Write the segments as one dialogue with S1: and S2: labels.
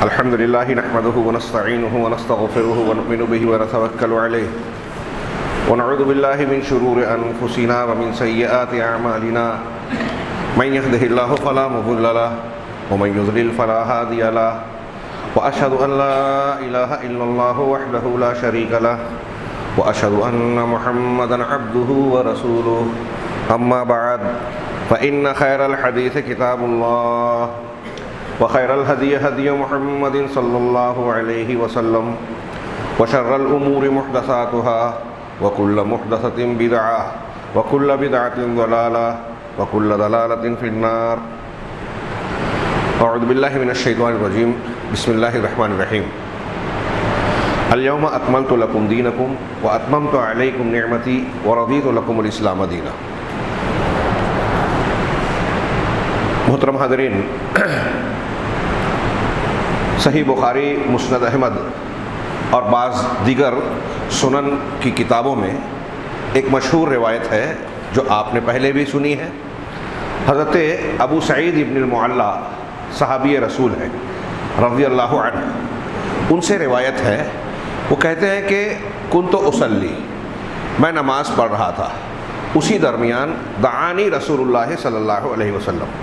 S1: الحمد لله نحمده ونستعينه ونستغفره ونؤمن به ونتوكل عليه ونعوذ بالله من شرور أنفسنا ومن سيئات أعمالنا من يهده الله فلا مضل له ومن يضلل فلا هادي له وأشهد أن لا إله إلا الله وحده لا شريك له وأشهد أن محمدا عبده ورسوله أما بعد فإن خير الحديث كتاب الله وخير الهدي هدي محمد صلى الله عليه وسلم وشر الأمور محدثاتها وكل محدثة بدعة وكل بدعة ضلالة وكل ضلالة في النار. أعوذ بالله من الشيطان الرجيم. بسم الله الرحمن الرحيم. اليوم أكملت لكم دينكم وأتممت عليكم نعمتي ورضيت لكم الإسلام دينا. محترم حاضرین، صحیح بخاری، مسند احمد اور بعض دیگر سنن کی کتابوں میں ایک مشہور روایت ہے جو آپ نے پہلے بھی سنی ہے. حضرت ابو سعید ابن المعلا صحابی رسول ہے رضی اللہ عنہ، ان سے روایت ہے. وہ کہتے ہیں کہ کنت اصلی، میں نماز پڑھ رہا تھا، اسی درمیان دعانی رسول اللہ صلی اللہ علیہ وسلم،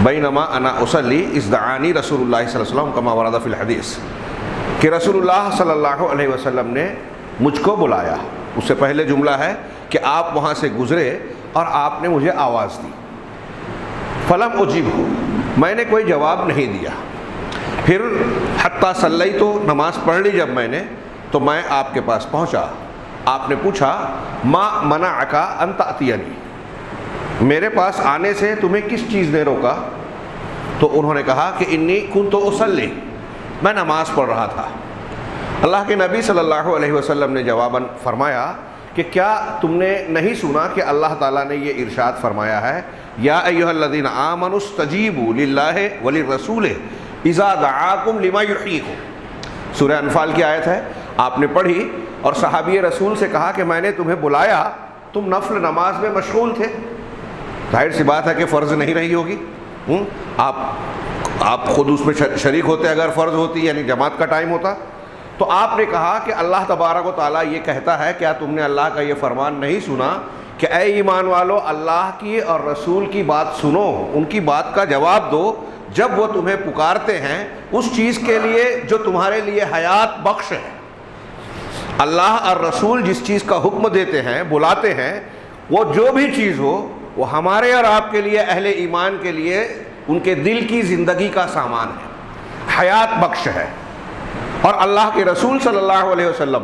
S1: بینما انا اصلی اذ دعانی رسول اللہ صلی اللہ علیہ وسلم کما ورد فی الحدیث، کہ رسول اللہ صلی اللہ علیہ وسلم نے مجھ کو بلایا. اس سے پہلے جملہ ہے کہ آپ وہاں سے گزرے اور آپ نے مجھے آواز دی. فلم اجیبہ، میں نے کوئی جواب نہیں دیا. پھر حتی صلیت، تو نماز پڑھ لی جب میں نے، تو میں آپ کے پاس پہنچا. آپ نے پوچھا ما منعک ان تأتینی، میرے پاس آنے سے تمہیں کس چیز نے روکا؟ تو انہوں نے کہا کہ انی کنت اصلی، میں نماز پڑھ رہا تھا. اللہ کے نبی صلی اللہ علیہ وسلم نے جواباً فرمایا کہ کیا تم نے نہیں سنا کہ اللہ تعالیٰ نے یہ ارشاد فرمایا ہے، یا ایھا الذین آمنوا استجیبوا للہ وللرسول اذا دعاکم لما یحییکم. سورہ انفال کی آیت ہے، آپ نے پڑھی اور صحابی رسول سے کہا کہ میں نے تمہیں بلایا، تم نفل نماز میں مشغول تھے. ظاہر سی بات ہے کہ فرض نہیں رہی ہوگی. آپ خود اس میں شریک ہوتے اگر فرض ہوتی، یعنی جماعت کا ٹائم ہوتا. تو آپ نے کہا کہ اللہ تبارک و تعالیٰ یہ کہتا ہے، کیا تم نے اللہ کا یہ فرمان نہیں سنا کہ اے ایمان والو، اللہ کی اور رسول کی بات سنو، ان کی بات کا جواب دو جب وہ تمہیں پکارتے ہیں اس چیز کے لیے جو تمہارے لیے حیات بخش ہے. اللہ اور رسول جس چیز کا حکم دیتے ہیں، بلاتے ہیں، وہ جو بھی چیز ہو وہ ہمارے اور آپ کے لیے، اہل ایمان کے لیے، ان کے دل کی زندگی کا سامان ہے، حیات بخش ہے. اور اللہ کے رسول صلی اللہ علیہ وسلم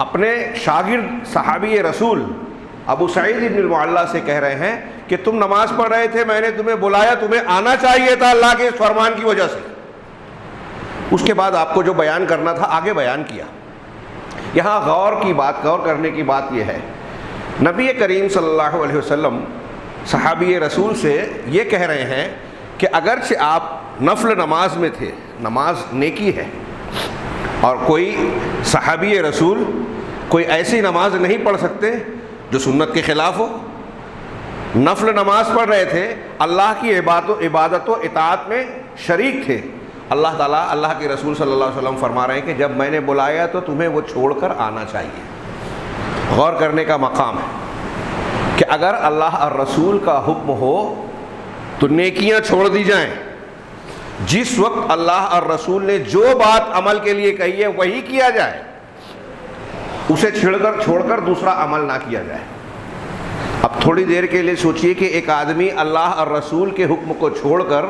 S1: اپنے شاگرد صحابی رسول ابو سعید ابن المعلا سے کہہ رہے ہیں کہ تم نماز پڑھ رہے تھے، میں نے تمہیں بلایا، تمہیں آنا چاہیے تھا اللہ کے اس فرمان کی وجہ سے. اس کے بعد آپ کو جو بیان کرنا تھا آگے بیان کیا. یہاں غور کرنے کی بات یہ ہے، نبی کریم صلی اللہ علیہ وسلم صحابی رسول سے یہ کہہ رہے ہیں کہ اگرچہ آپ نفل نماز میں تھے، نماز نیکی ہے، اور کوئی صحابی رسول کوئی ایسی نماز نہیں پڑھ سکتے جو سنت کے خلاف ہو. نفل نماز پڑھ رہے تھے، اللہ کی عبادت و اطاعت میں شریک تھے. اللہ تعالیٰ، اللہ کے رسول صلی اللہ علیہ وسلم فرما رہے ہیں کہ جب میں نے بلایا تو تمہیں وہ چھوڑ کر آنا چاہیے. غور کرنے کا مقام ہے کہ اگر اللہ اور رسول کا حکم ہو تو نیکیاں چھوڑ دی جائیں. جس وقت اللہ اور رسول نے جو بات عمل کے لیے کہی ہے وہی کیا جائے، اسے چھوڑ کر دوسرا عمل نہ کیا جائے. اب تھوڑی دیر کے لیے سوچئے کہ ایک آدمی اللہ اور رسول کے حکم کو چھوڑ کر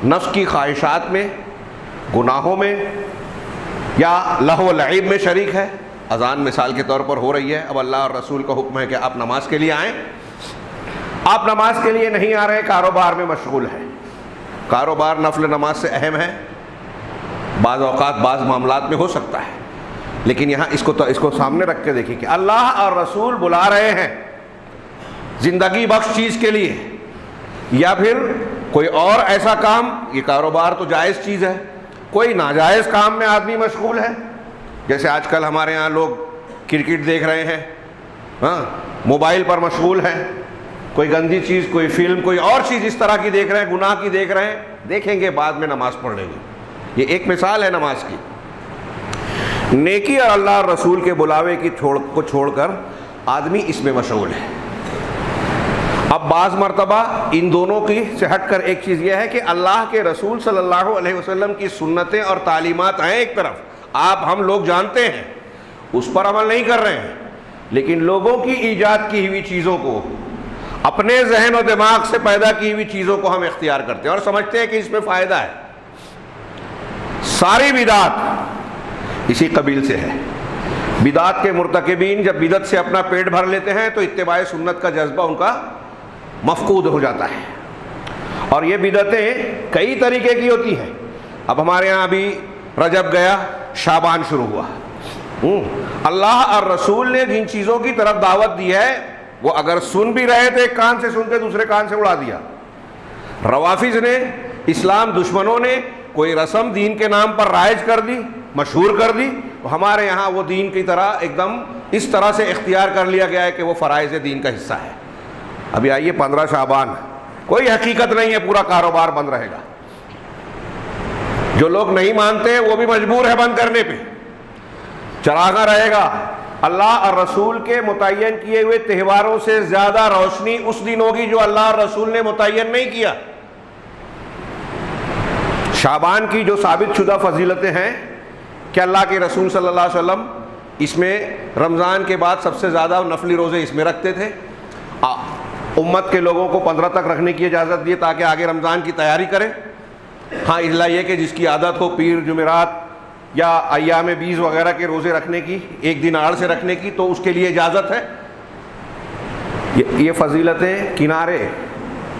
S1: نفس کی خواہشات میں، گناہوں میں یا لہو و لعب میں شریک ہے. اذان مثال کے طور پر ہو رہی ہے، اب اللہ اور رسول کا حکم ہے کہ آپ نماز کے لیے آئیں، آپ نماز کے لیے نہیں آ رہے، کاروبار میں مشغول ہے. کاروبار نفل نماز سے اہم ہے، بعض اوقات بعض معاملات میں ہو سکتا ہے، لیکن یہاں اس کو سامنے رکھ کے دیکھیں کہ اللہ اور رسول بلا رہے ہیں زندگی بخش چیز کے لیے، یا پھر کوئی اور ایسا کام. یہ کاروبار تو جائز چیز ہے، کوئی ناجائز کام میں آدمی مشغول ہے، جیسے آج کل ہمارے ہاں لوگ کرکٹ دیکھ رہے ہیں، موبائل پر مشغول ہیں، کوئی گندی چیز، کوئی فلم، کوئی اور چیز اس طرح کی دیکھ رہے ہیں، گناہ کی دیکھ رہے ہیں، دیکھیں گے بعد میں نماز پڑھ لیں گے. یہ ایک مثال ہے نماز کی. نیکی اور اللہ اور رسول کے بلاوے کو چھوڑ کر آدمی اس میں مشغول ہے. اب بعض مرتبہ ان دونوں کی سے ہٹ کر ایک چیز یہ ہے کہ اللہ کے رسول صلی اللہ علیہ وسلم کی سنتیں اور تعلیمات ہیں ایک طرف, ہم لوگ جانتے ہیں, اس پر عمل نہیں کر رہے ہیں, لیکن لوگوں کی ایجاد کی ہوئی چیزوں کو, اپنے ذہن و دماغ سے پیدا کی ہوئی چیزوں کو ہم اختیار کرتے ہیں اور سمجھتے ہیں کہ اس میں فائدہ ہے. ساری بدعت اسی قبیل سے ہے. بدعت کے مرتکبین جب بدعت سے اپنا پیٹ بھر لیتے ہیں تو اتباع سنت کا جذبہ ان کا مفقود ہو جاتا ہے. اور یہ بدعتیں کئی طریقے کی ہوتی ہیں. اب ہمارے ہاں ابھی رجب گیا, شعبان شروع ہوا. اللہ اور رسول نے جن چیزوں کی طرف دعوت دی ہے وہ اگر سن بھی رہے تھے ایک کان سے سن کے دوسرے کان سے اڑا دیا. روافض نے, اسلام دشمنوں نے کوئی رسم دین کے نام پر رائج کر دی, مشہور کر دی. ہمارے یہاں وہ دین کی طرح ایک دم اس طرح سے اختیار کر لیا گیا ہے کہ وہ فرائض دین کا حصہ ہے. ابھی آئیے 15 شعبان, کوئی حقیقت نہیں ہے, پورا کاروبار بند رہے گا. جو لوگ نہیں مانتے وہ بھی مجبور ہے بند کرنے پہ. چراغاں رہے گا. اللہ اور رسول کے متعین کیے ہوئے تہواروں سے زیادہ روشنی اس دن ہوگی جو اللہ اور رسول نے متعین نہیں کیا. شعبان کی جو ثابت شدہ فضیلتیں ہیں کہ اللہ کے رسول صلی اللہ علیہ وسلم اس میں رمضان کے بعد سب سے زیادہ نفلی روزے اس میں رکھتے تھے. امت کے لوگوں کو 15 تک رکھنے کی اجازت دی تاکہ آگے رمضان کی تیاری کریں. ہاں الا یہ کہ جس کی عادت ہو پیر جمعرات یا ایام بیز وغیرہ کے روزے رکھنے کی, ایک دن آڑ سے رکھنے کی, تو اس کے لیے اجازت ہے. یہ فضیلتیں کنارے,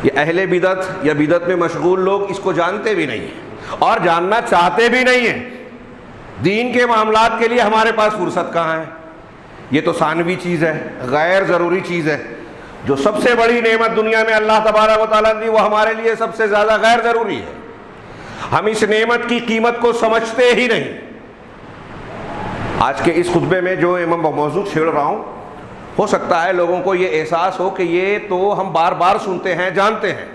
S1: یہ اہل بدعت یا بدعت میں مشغول لوگ اس کو جانتے بھی نہیں ہیں اور جاننا چاہتے بھی نہیں ہیں. دین کے معاملات کے لیے ہمارے پاس فرصت کہاں ہے؟ یہ تو ثانوی چیز ہے, غیر ضروری چیز ہے. جو سب سے بڑی نعمت دنیا میں اللہ تبارک و تعالیٰ نے دی وہ ہمارے لیے سب سے زیادہ غیر ضروری ہے. ہم اس نعمت کی قیمت کو سمجھتے ہی نہیں. آج کے اس خطبے میں جو میں موضوع چھیڑ رہا ہوں, ہو سکتا ہے لوگوں کو یہ احساس ہو کہ یہ تو ہم بار بار سنتے ہیں, جانتے ہیں.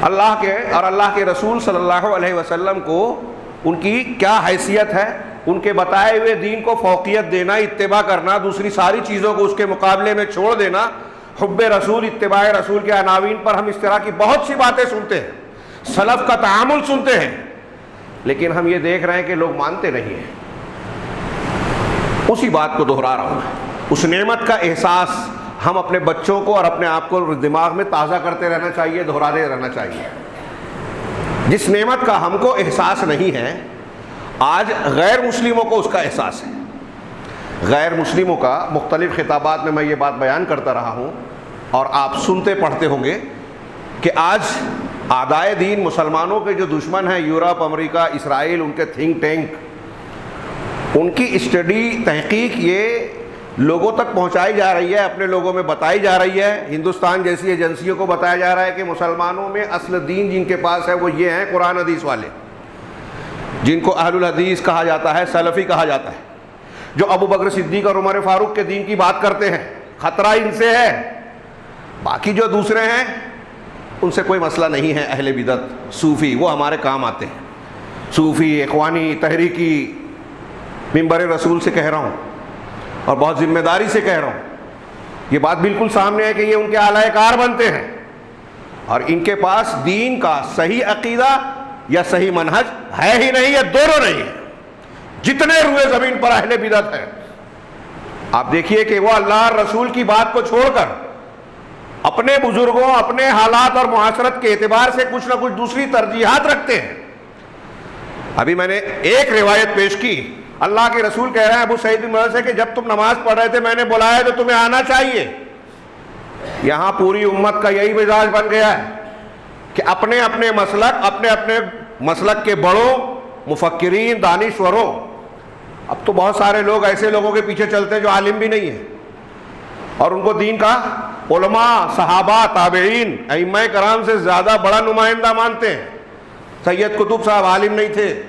S1: اللہ کے اور اللہ کے رسول صلی اللہ علیہ وسلم کو ان کی کیا حیثیت ہے, ان کے بتائے ہوئے دین کو فوقیت دینا, اتباع کرنا, دوسری ساری چیزوں کو اس کے مقابلے میں چھوڑ دینا, حب رسول, اتباع رسول کے عناوین پر ہم اس طرح کی بہت سی باتیں سنتے ہیں, سلف کا تعامل سنتے ہیں, لیکن ہم یہ دیکھ رہے ہیں کہ لوگ مانتے نہیں ہیں. اسی بات کو دہرا رہا ہوں. اس نعمت کا احساس ہم اپنے بچوں کو اور اپنے آپ کو دماغ میں تازہ کرتے رہنا چاہیے, دہراتے رہنا چاہیے. جس نعمت کا ہم کو احساس نہیں ہے, آج غیر مسلموں کو اس کا احساس ہے. غیر مسلموں کا مختلف خطابات میں یہ بات بیان کرتا رہا ہوں اور آپ سنتے پڑھتے ہوں گے کہ آج اعدائے دین, مسلمانوں کے جو دشمن ہیں, یورپ, امریکہ, اسرائیل, ان کے تھنک ٹینک, ان کی اسٹڈی, تحقیق یہ لوگوں تک پہنچائی جا رہی ہے, اپنے لوگوں میں بتائی جا رہی ہے. ہندوستان جیسی ایجنسیوں کو بتایا جا رہا ہے کہ مسلمانوں میں اصل دین جن کے پاس ہے وہ یہ ہیں قرآن حدیث والے, جن کو اہل الحدیث کہا جاتا ہے, سلفی کہا جاتا ہے, جو ابو بکر صدیق اور عمر فاروق کے دین کی بات کرتے ہیں. خطرہ ان سے ہے. باقی جو دوسرے ہیں ان سے کوئی مسئلہ نہیں ہے. اہل بدعت, صوفی, وہ ہمارے کام آتے ہیں. صوفی, اخوانی, تحریکی, منبر رسول سے کہہ رہا ہوں اور بہت ذمہ داری سے کہہ رہا ہوں, یہ بات بالکل سامنے ہے کہ یہ ان کے اعلی کار بنتے ہیں اور ان کے پاس دین کا صحیح عقیدہ یا صحیح منہج ہے ہی نہیں, یہ دونوں نہیں ہے. جتنے روئے زمین پر اہل بدعت ہیں, آپ دیکھیے کہ وہ اللہ اور رسول کی بات کو چھوڑ کر اپنے بزرگوں, اپنے حالات اور معاشرت کے اعتبار سے کچھ نہ کچھ دوسری ترجیحات رکھتے ہیں. ابھی میں نے ایک روایت پیش کی, اللہ کے رسول کہہ رہے ہیں ابو سعید بن مسیب سے کہ جب تم نماز پڑھ رہے تھے میں نے بلایا تو تمہیں آنا چاہیے. یہاں پوری امت کا یہی مزاج بن گیا ہے کہ اپنے اپنے مسلک کے بڑوں, مفکرین, دانشوروں. اب تو بہت سارے لوگ ایسے لوگوں کے پیچھے چلتے ہیں جو عالم بھی نہیں ہیں اور ان کو دین کا علماء, صحابہ, تابعین, ائمہ کرام سے زیادہ بڑا نمائندہ مانتے ہیں. سید قطب صاحب عالم نہیں تھے.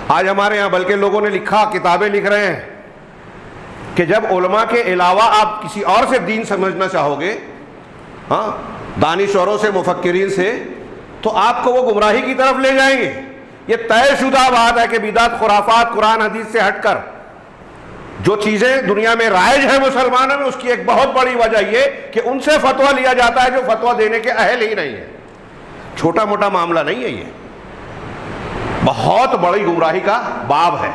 S1: آج ہمارے یہاں بلکہ لوگوں نے لکھا, کتابیں لکھ رہے ہیں کہ جب علماء کے علاوہ آپ کسی اور سے دین سمجھنا چاہو گے, ہاں, دانشوروں سے, مفکرین سے, تو آپ کو وہ گمراہی کی طرف لے جائیں گے. یہ طے شدہ بات ہے کہ بدعت خرافات قرآن حدیث سے ہٹ کر جو چیزیں دنیا میں رائج ہیں مسلمانوں میں، اس کی ایک بہت بڑی وجہ یہ کہ ان سے فتویٰ لیا جاتا ہے جو فتویٰ دینے کے اہل ہی نہیں ہے۔ چھوٹا موٹا معاملہ نہیں ہے، یہ بہت بڑی گمراہی کا باب ہے،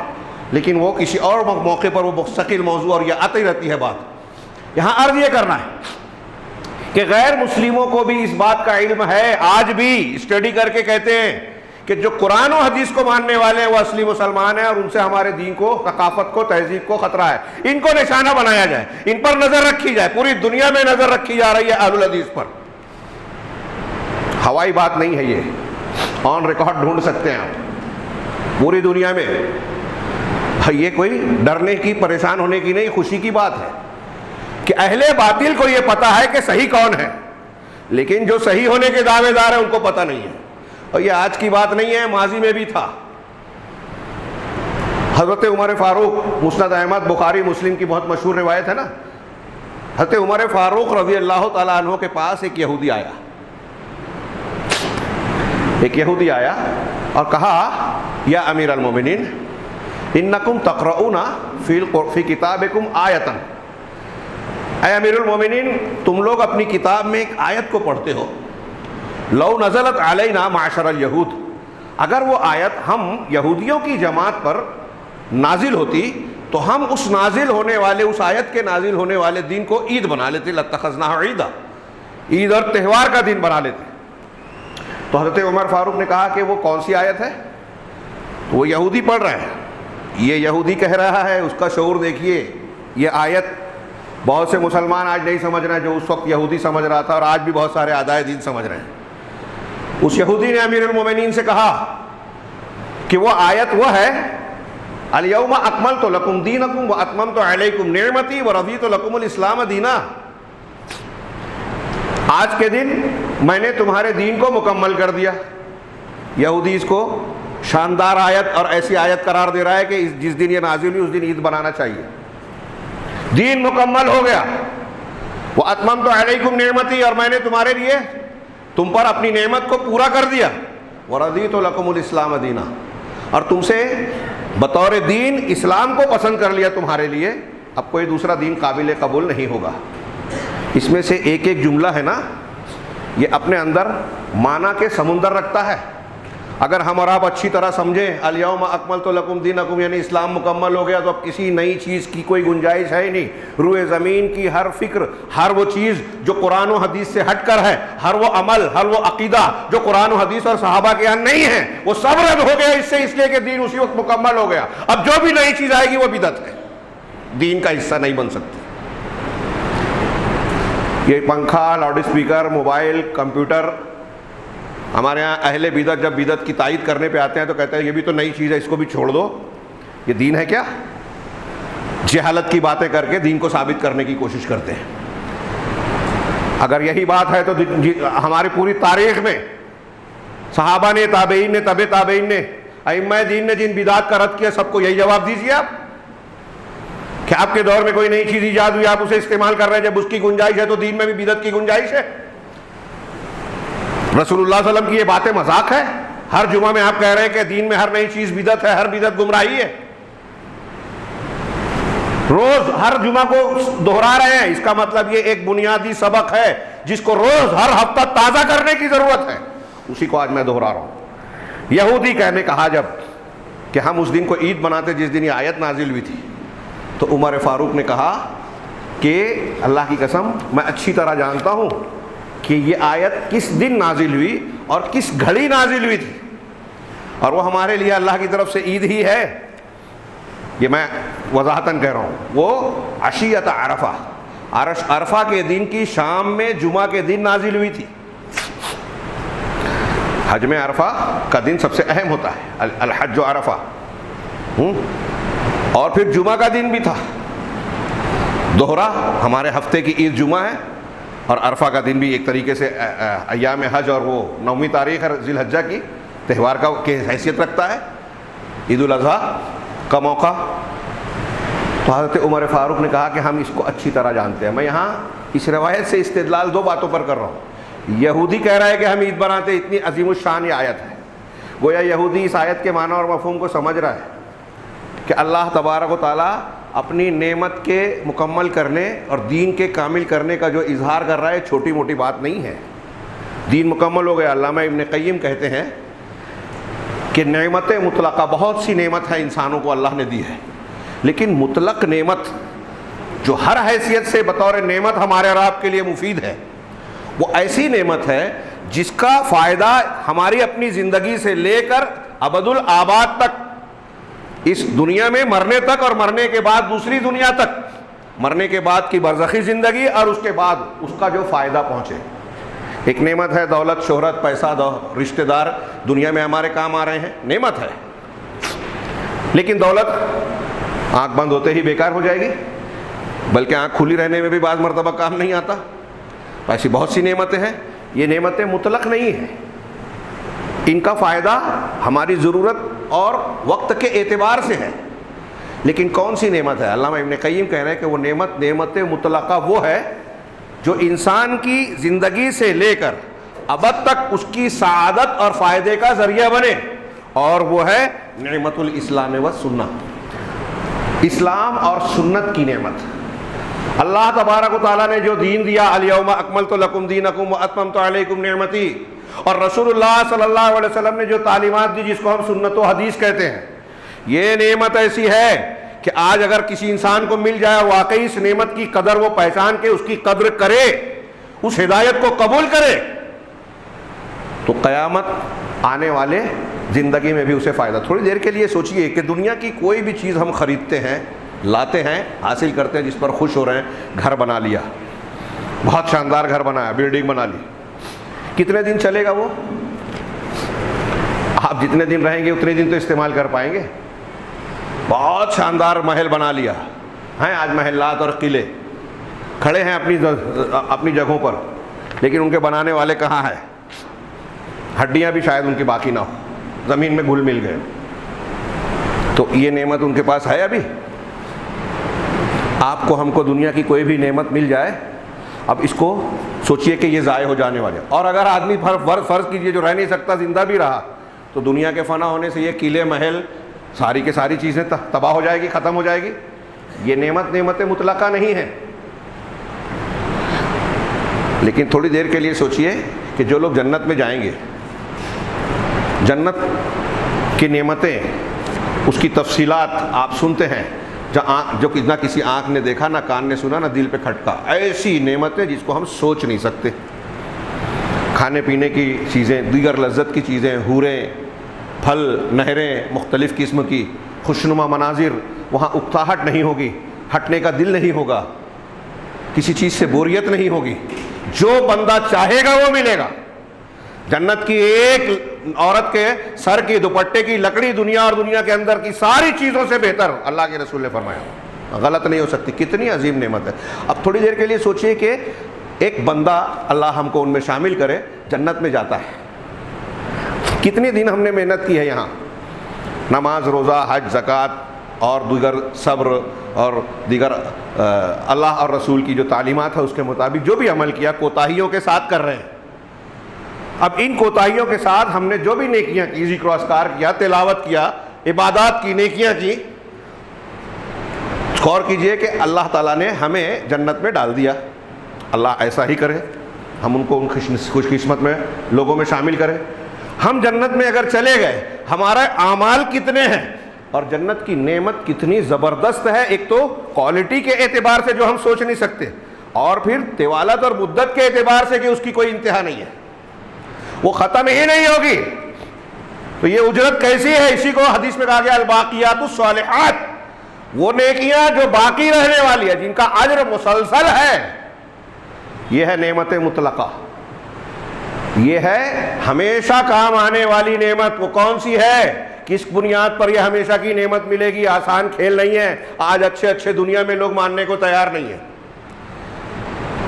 S1: لیکن وہ کسی اور موقع پر وہ مستقل موضوع اور یہ آتی رہتی ہے بات۔ یہاں عرض یہ کرنا ہے کہ غیر مسلموں کو بھی اس بات کا علم ہے، آج بھی اسٹڈی کر کے کہتے ہیں کہ جو قرآن و حدیث کو ماننے والے ہیں وہ اصلی مسلمان ہیں، اور ان سے ہمارے دین کو، ثقافت کو، تہذیب کو خطرہ ہے۔ ان کو نشانہ بنایا جائے، ان پر نظر رکھی جائے، پوری دنیا میں نظر رکھی جا رہی ہے اہل الحدیث پر۔ ہوائی بات نہیں ہے، یہ آن ریکارڈ ڈھونڈ سکتے ہیں آپ پوری دنیا میں۔ یہ کوئی ڈرنے کی، پریشان ہونے کی نہیں، خوشی کی بات ہے کہ اہل باطل کو یہ پتا ہے کہ صحیح کون ہے، لیکن جو صحیح ہونے کے دعوے دار ہیں ان کو پتہ نہیں ہے۔ اور یہ آج کی بات نہیں ہے، ماضی میں بھی تھا۔ حضرت عمر فاروق، مسند احمد، بخاری، مسلم کی بہت مشہور روایت ہے نا، حضرت عمر فاروق رضی اللہ تعالیٰ عنہ کے پاس ایک یہودی آیا اور کہا یا امیر المومنین انکم تقرؤون فی کتابکم آیتن، اے امیر المومنین تم لوگ اپنی کتاب میں ایک آیت کو پڑھتے ہو، لو نزلت علینا معاشر الیہود، اگر وہ آیت ہم یہودیوں کی جماعت پر نازل ہوتی تو ہم اس نازل ہونے والے، اس آیت کے نازل ہونے والے دن کو عید بنا لیتے، لاتخذناہ عیدا، عید اور تہوار کا دن بنا لیتے۔ تو حضرت عمر فاروق نے کہا کہ وہ کون سی آیت ہے؟ تو وہ یہودی پڑھ رہے ہیں، یہ یہودی کہہ رہا ہے، اس کا شعور دیکھیے، یہ آیت بہت سے مسلمان آج نہیں سمجھ رہے ہیں جو اس وقت یہودی سمجھ رہا تھا، اور آج بھی بہت سارے اعدائے دین سمجھ رہے ہیں۔ اس یہودی نے امیر المومنین سے کہا کہ وہ آیت وہ ہے الیوم اکملت لکم دینکم واتممت علیکم نعمتی ورضیت لکم الاسلام دینا، آج کے دن میں نے تمہارے دین کو مکمل کر دیا۔ یہودی اس کو شاندار آیت اور ایسی آیت قرار دے رہا ہے کہ جس دن یہ نازل ہوئی اس دن عید بنانا چاہیے، دین مکمل ہو گیا۔ واتممت علیکم نعمتی، اور میں نے تمہارے لیے، تم پر اپنی نعمت کو پورا کر دیا، ورضیت لکم الاسلام دینا، اور تم سے بطور دین اسلام کو پسند کر لیا تمہارے لیے، اب کوئی دوسرا دین قابل قبول نہیں ہوگا۔ اس میں سے ایک ایک جملہ ہے نا، یہ اپنے اندر معنی کے سمندر رکھتا ہے۔ اگر ہم اور آپ اچھی طرح سمجھیں الیوم اکملت لکم دینکم یعنی اسلام مکمل ہو گیا، تو اب کسی نئی چیز کی کوئی گنجائش ہے ہی نہیں۔ روئے زمین کی ہر فکر، ہر وہ چیز جو قرآن و حدیث سے ہٹ کر ہے، ہر وہ عمل، ہر وہ عقیدہ جو قرآن و حدیث اور صحابہ کے یہاں نہیں ہے، وہ سب رد ہو گیا اس لیے کہ دین اسی وقت مکمل ہو گیا۔ اب جو بھی نئی چیز آئے گی وہ بدعت ہے، دین کا حصہ نہیں بن سکتی۔ یہ پنکھا، لاؤڈ اسپیکر، موبائل، کمپیوٹر، ہمارے ہاں اہل بدعت جب بدعت کی تائید کرنے پہ آتے ہیں تو کہتے ہیں یہ بھی تو نئی چیز ہے، اس کو بھی چھوڑ دو، یہ دین ہے کیا؟ جہالت کی باتیں کر کے دین کو ثابت کرنے کی کوشش کرتے ہیں۔ اگر یہی بات ہے تو ہماری پوری تاریخ میں صحابہ نے، تابعین نے، تبع تابعین نے، ائمہ دین نے جن بدعات کا رد کیا، سب کو یہی جواب دیجیے آپ کہ آپ کے دور میں کوئی نئی چیز ایجاد ہوئی، آپ اسے استعمال کر رہے ہیں، جب اس کی گنجائش ہے تو دین میں بھی بدعت کی گنجائش ہے۔ رسول اللہ صلی اللہ علیہ وسلم کی یہ باتیں مذاق ہے؟ ہر جمعہ میں آپ کہہ رہے ہیں کہ دین میں ہر نئی چیز بدعت ہے، ہر بدعت گمراہی ہے، روز ہر جمعہ کو دہرا رہے ہیں۔ اس کا مطلب یہ ایک بنیادی سبق ہے جس کو روز ہر ہفتہ تازہ کرنے کی ضرورت ہے، اسی کو آج میں دہرا رہا ہوں۔ یہودی کہنے کہا جب کہ ہم اس دن کو عید بناتے جس دن یہ آیت نازل ہوئی تھی، تو عمر فاروق نے کہا کہ اللہ کی قسم میں اچھی طرح جانتا ہوں کہ یہ آیت کس دن نازل ہوئی اور کس گھڑی نازل ہوئی تھی، اور وہ ہمارے لیے اللہ کی طرف سے عید ہی ہے۔ یہ میں وضاحتاً کہہ رہا ہوں، وہ عشیۃ عرفہ، عرفہ کے دن کی شام میں جمعہ کے دن نازل ہوئی تھی۔ حج میں عرفہ کا دن سب سے اہم ہوتا ہے، الحج عرفہ، اور پھر جمعہ کا دن بھی تھا۔ دوہرا ہمارے ہفتے کی عید جمعہ ہے، اور عرفہ کا دن بھی ایک طریقے سے ایام حج اور وہ 9ویں تاریخ ذی الحجہ کی تہوار کا کی حیثیت رکھتا ہے، عید الاضحیٰ کا موقع۔ تو حضرت عمر فاروق نے کہا کہ ہم اس کو اچھی طرح جانتے ہیں۔ میں یہاں اس روایت سے استدلال دو باتوں پر کر رہا ہوں۔ یہودی کہہ رہا ہے کہ ہم عید بناتے، اتنی عظیم الشان یہ آیت ہے، گویا یہودی اس آیت کے معنی اور مفہوم کو سمجھ رہا ہے کہ اللہ تبارک و تعالیٰ اپنی نعمت کے مکمل کرنے اور دین کے کامل کرنے کا جو اظہار کر رہا ہے چھوٹی موٹی بات نہیں ہے. دین مکمل ہو گیا. علامہ ابن قیم کہتے ہیں کہ نعمت مطلقہ، بہت سی نعمت ہے انسانوں کو اللہ نے دی ہے، لیکن مطلق نعمت جو ہر حیثیت سے بطور نعمت ہمارے اور آپ کے لیے مفید ہے، وہ ایسی نعمت ہے جس کا فائدہ ہماری اپنی زندگی سے لے کر ابد الآباد تک، اس دنیا میں مرنے تک اور مرنے کے بعد دوسری دنیا تک، مرنے کے بعد کی برزخی زندگی اور اس کے بعد اس کا جو فائدہ پہنچے. ایک نعمت ہے دولت، شہرت، پیسہ، رشتہ دار دنیا میں ہمارے کام آ رہے ہیں، نعمت ہے. لیکن دولت آنکھ بند ہوتے ہی بیکار ہو جائے گی، بلکہ آنکھ کھلی رہنے میں بھی بعض مرتبہ کام نہیں آتا. ایسی بہت سی نعمتیں ہیں. یہ نعمتیں مطلق نہیں ہیں، ان کا فائدہ ہماری ضرورت اور وقت کے اعتبار سے ہے. لیکن کون سی نعمت ہے؟ علامہ ابن قیم کہہ رہے ہیں کہ وہ نعمت مطلقہ وہ ہے جو انسان کی زندگی سے لے کر ابد تک اس کی سعادت اور فائدے کا ذریعہ بنے، اور وہ ہے نعمت الاسلام والسنہ، اسلام اور سنت کی نعمت. اللہ تبارک و تعالیٰ نے جو دین دیا، الیوم اکملت لکم دینکم واتممت علیکم نعمتی، اور رسول اللہ صلی اللہ علیہ وسلم نے جو تعلیمات دی جس کو ہم سنت و حدیث کہتے ہیں، یہ نعمت ایسی ہے کہ آج اگر کسی انسان کو مل جائے واقعی اس نعمت کی قدر وہ پہچان کے اس کی قدر کرے، اس ہدایت کو قبول کرے، تو قیامت آنے والے زندگی میں بھی اسے فائدہ. تھوڑی دیر کے لیے سوچئے کہ دنیا کی کوئی بھی چیز ہم خریدتے ہیں، لاتے ہیں، حاصل کرتے ہیں، جس پر خوش ہو رہے ہیں. گھر بنا لیا، بہت شاندار گھر بنایا، بلڈنگ بنا لی، کتنے دن چلے گا وہ؟ آپ جتنے دن رہیں گے اتنے دن تو استعمال کر پائیں گے. بہت شاندار محل بنا لیا ہیں، آج محلات اور قلعے کھڑے ہیں اپنی جگہوں پر، لیکن ان کے بنانے والے کہاں ہیں؟ ہڈیاں بھی شاید ان کی باقی نہ ہو، زمین میں گھل مل گئے. تو یہ نعمت ان کے پاس ہے ابھی؟ آپ کو ہم کو دنیا کی کوئی بھی نعمت مل جائے، اب اس کو سوچئے کہ یہ ضائع ہو جانے والے. اور اگر آدمی فرض کیجئے جو رہ نہیں سکتا زندہ بھی رہا، تو دنیا کے فنا ہونے سے یہ قلعے، محل، ساری کے ساری چیزیں تباہ ہو جائے گی، ختم ہو جائے گی. یہ نعمت مطلقہ نہیں ہے. لیکن تھوڑی دیر کے لیے سوچئے کہ جو لوگ جنت میں جائیں گے، جنت کی نعمتیں، اس کی تفصیلات آپ سنتے ہیں جو نہ کسی آنکھ نے دیکھا، نہ کان نے سنا، نہ دل پہ کھٹکا. ایسی نعمتیں جس کو ہم سوچ نہیں سکتے. کھانے پینے کی چیزیں، دیگر لذت کی چیزیں، حوریں، پھل، نہریں مختلف قسم کی، خوشنما مناظر. وہاں اکتاہٹ نہیں ہوگی، ہٹنے کا دل نہیں ہوگا، کسی چیز سے بوریت نہیں ہوگی. جو بندہ چاہے گا وہ ملے گا. جنت کی ایک عورت کے سر کی دوپٹے کی لکڑی دنیا اور دنیا کے اندر کی ساری چیزوں سے بہتر، اللہ کے رسول نے فرمایا، غلط نہیں ہو سکتی. کتنی عظیم نعمت ہے. اب تھوڑی دیر کے لیے سوچئے کہ ایک بندہ، اللہ ہم کو ان میں شامل کرے، جنت میں جاتا ہے. کتنے دن ہم نے محنت کی ہے یہاں، نماز، روزہ، حج، زکوٰۃ اور دیگر صبر اور دیگر اللہ اور رسول کی جو تعلیمات ہے اس کے مطابق جو بھی عمل کیا، کوتاہیوں کے ساتھ کر رہے ہیں. اب ان کوتاہیوں کے ساتھ ہم نے جو بھی نیکیاں کی، ذکر و اذکار کیا، تلاوت کیا، عبادات کی، نیکیاں کی، غور کیجئے کہ اللہ تعالیٰ نے ہمیں جنت میں ڈال دیا. اللہ ایسا ہی کرے، ہم ان کو ان خوش قسمت میں لوگوں میں شامل کرے. ہم جنت میں اگر چلے گئے، ہمارے اعمال کتنے ہیں اور جنت کی نعمت کتنی زبردست ہے. ایک تو کوالٹی کے اعتبار سے جو ہم سوچ نہیں سکتے، اور پھر طوالت اور مدت کے اعتبار سے کہ اس کی کوئی انتہا نہیں ہے، وہ ختم ہی نہیں ہوگی. تو یہ اجرت کیسی ہے؟ اسی کو حدیث میں کہا گیا الباقیات الصالحات، وہ نیکیاں جو باقی رہنے والی ہے، جن کا اجر مسلسل ہے. یہ ہے نعمت مطلقہ، یہ ہے ہمیشہ کام آنے والی نعمت. وہ کون سی ہے؟ کس بنیاد پر یہ ہمیشہ کی نعمت ملے گی؟ آسان کھیل نہیں ہے. آج اچھے دنیا میں لوگ ماننے کو تیار نہیں ہیں.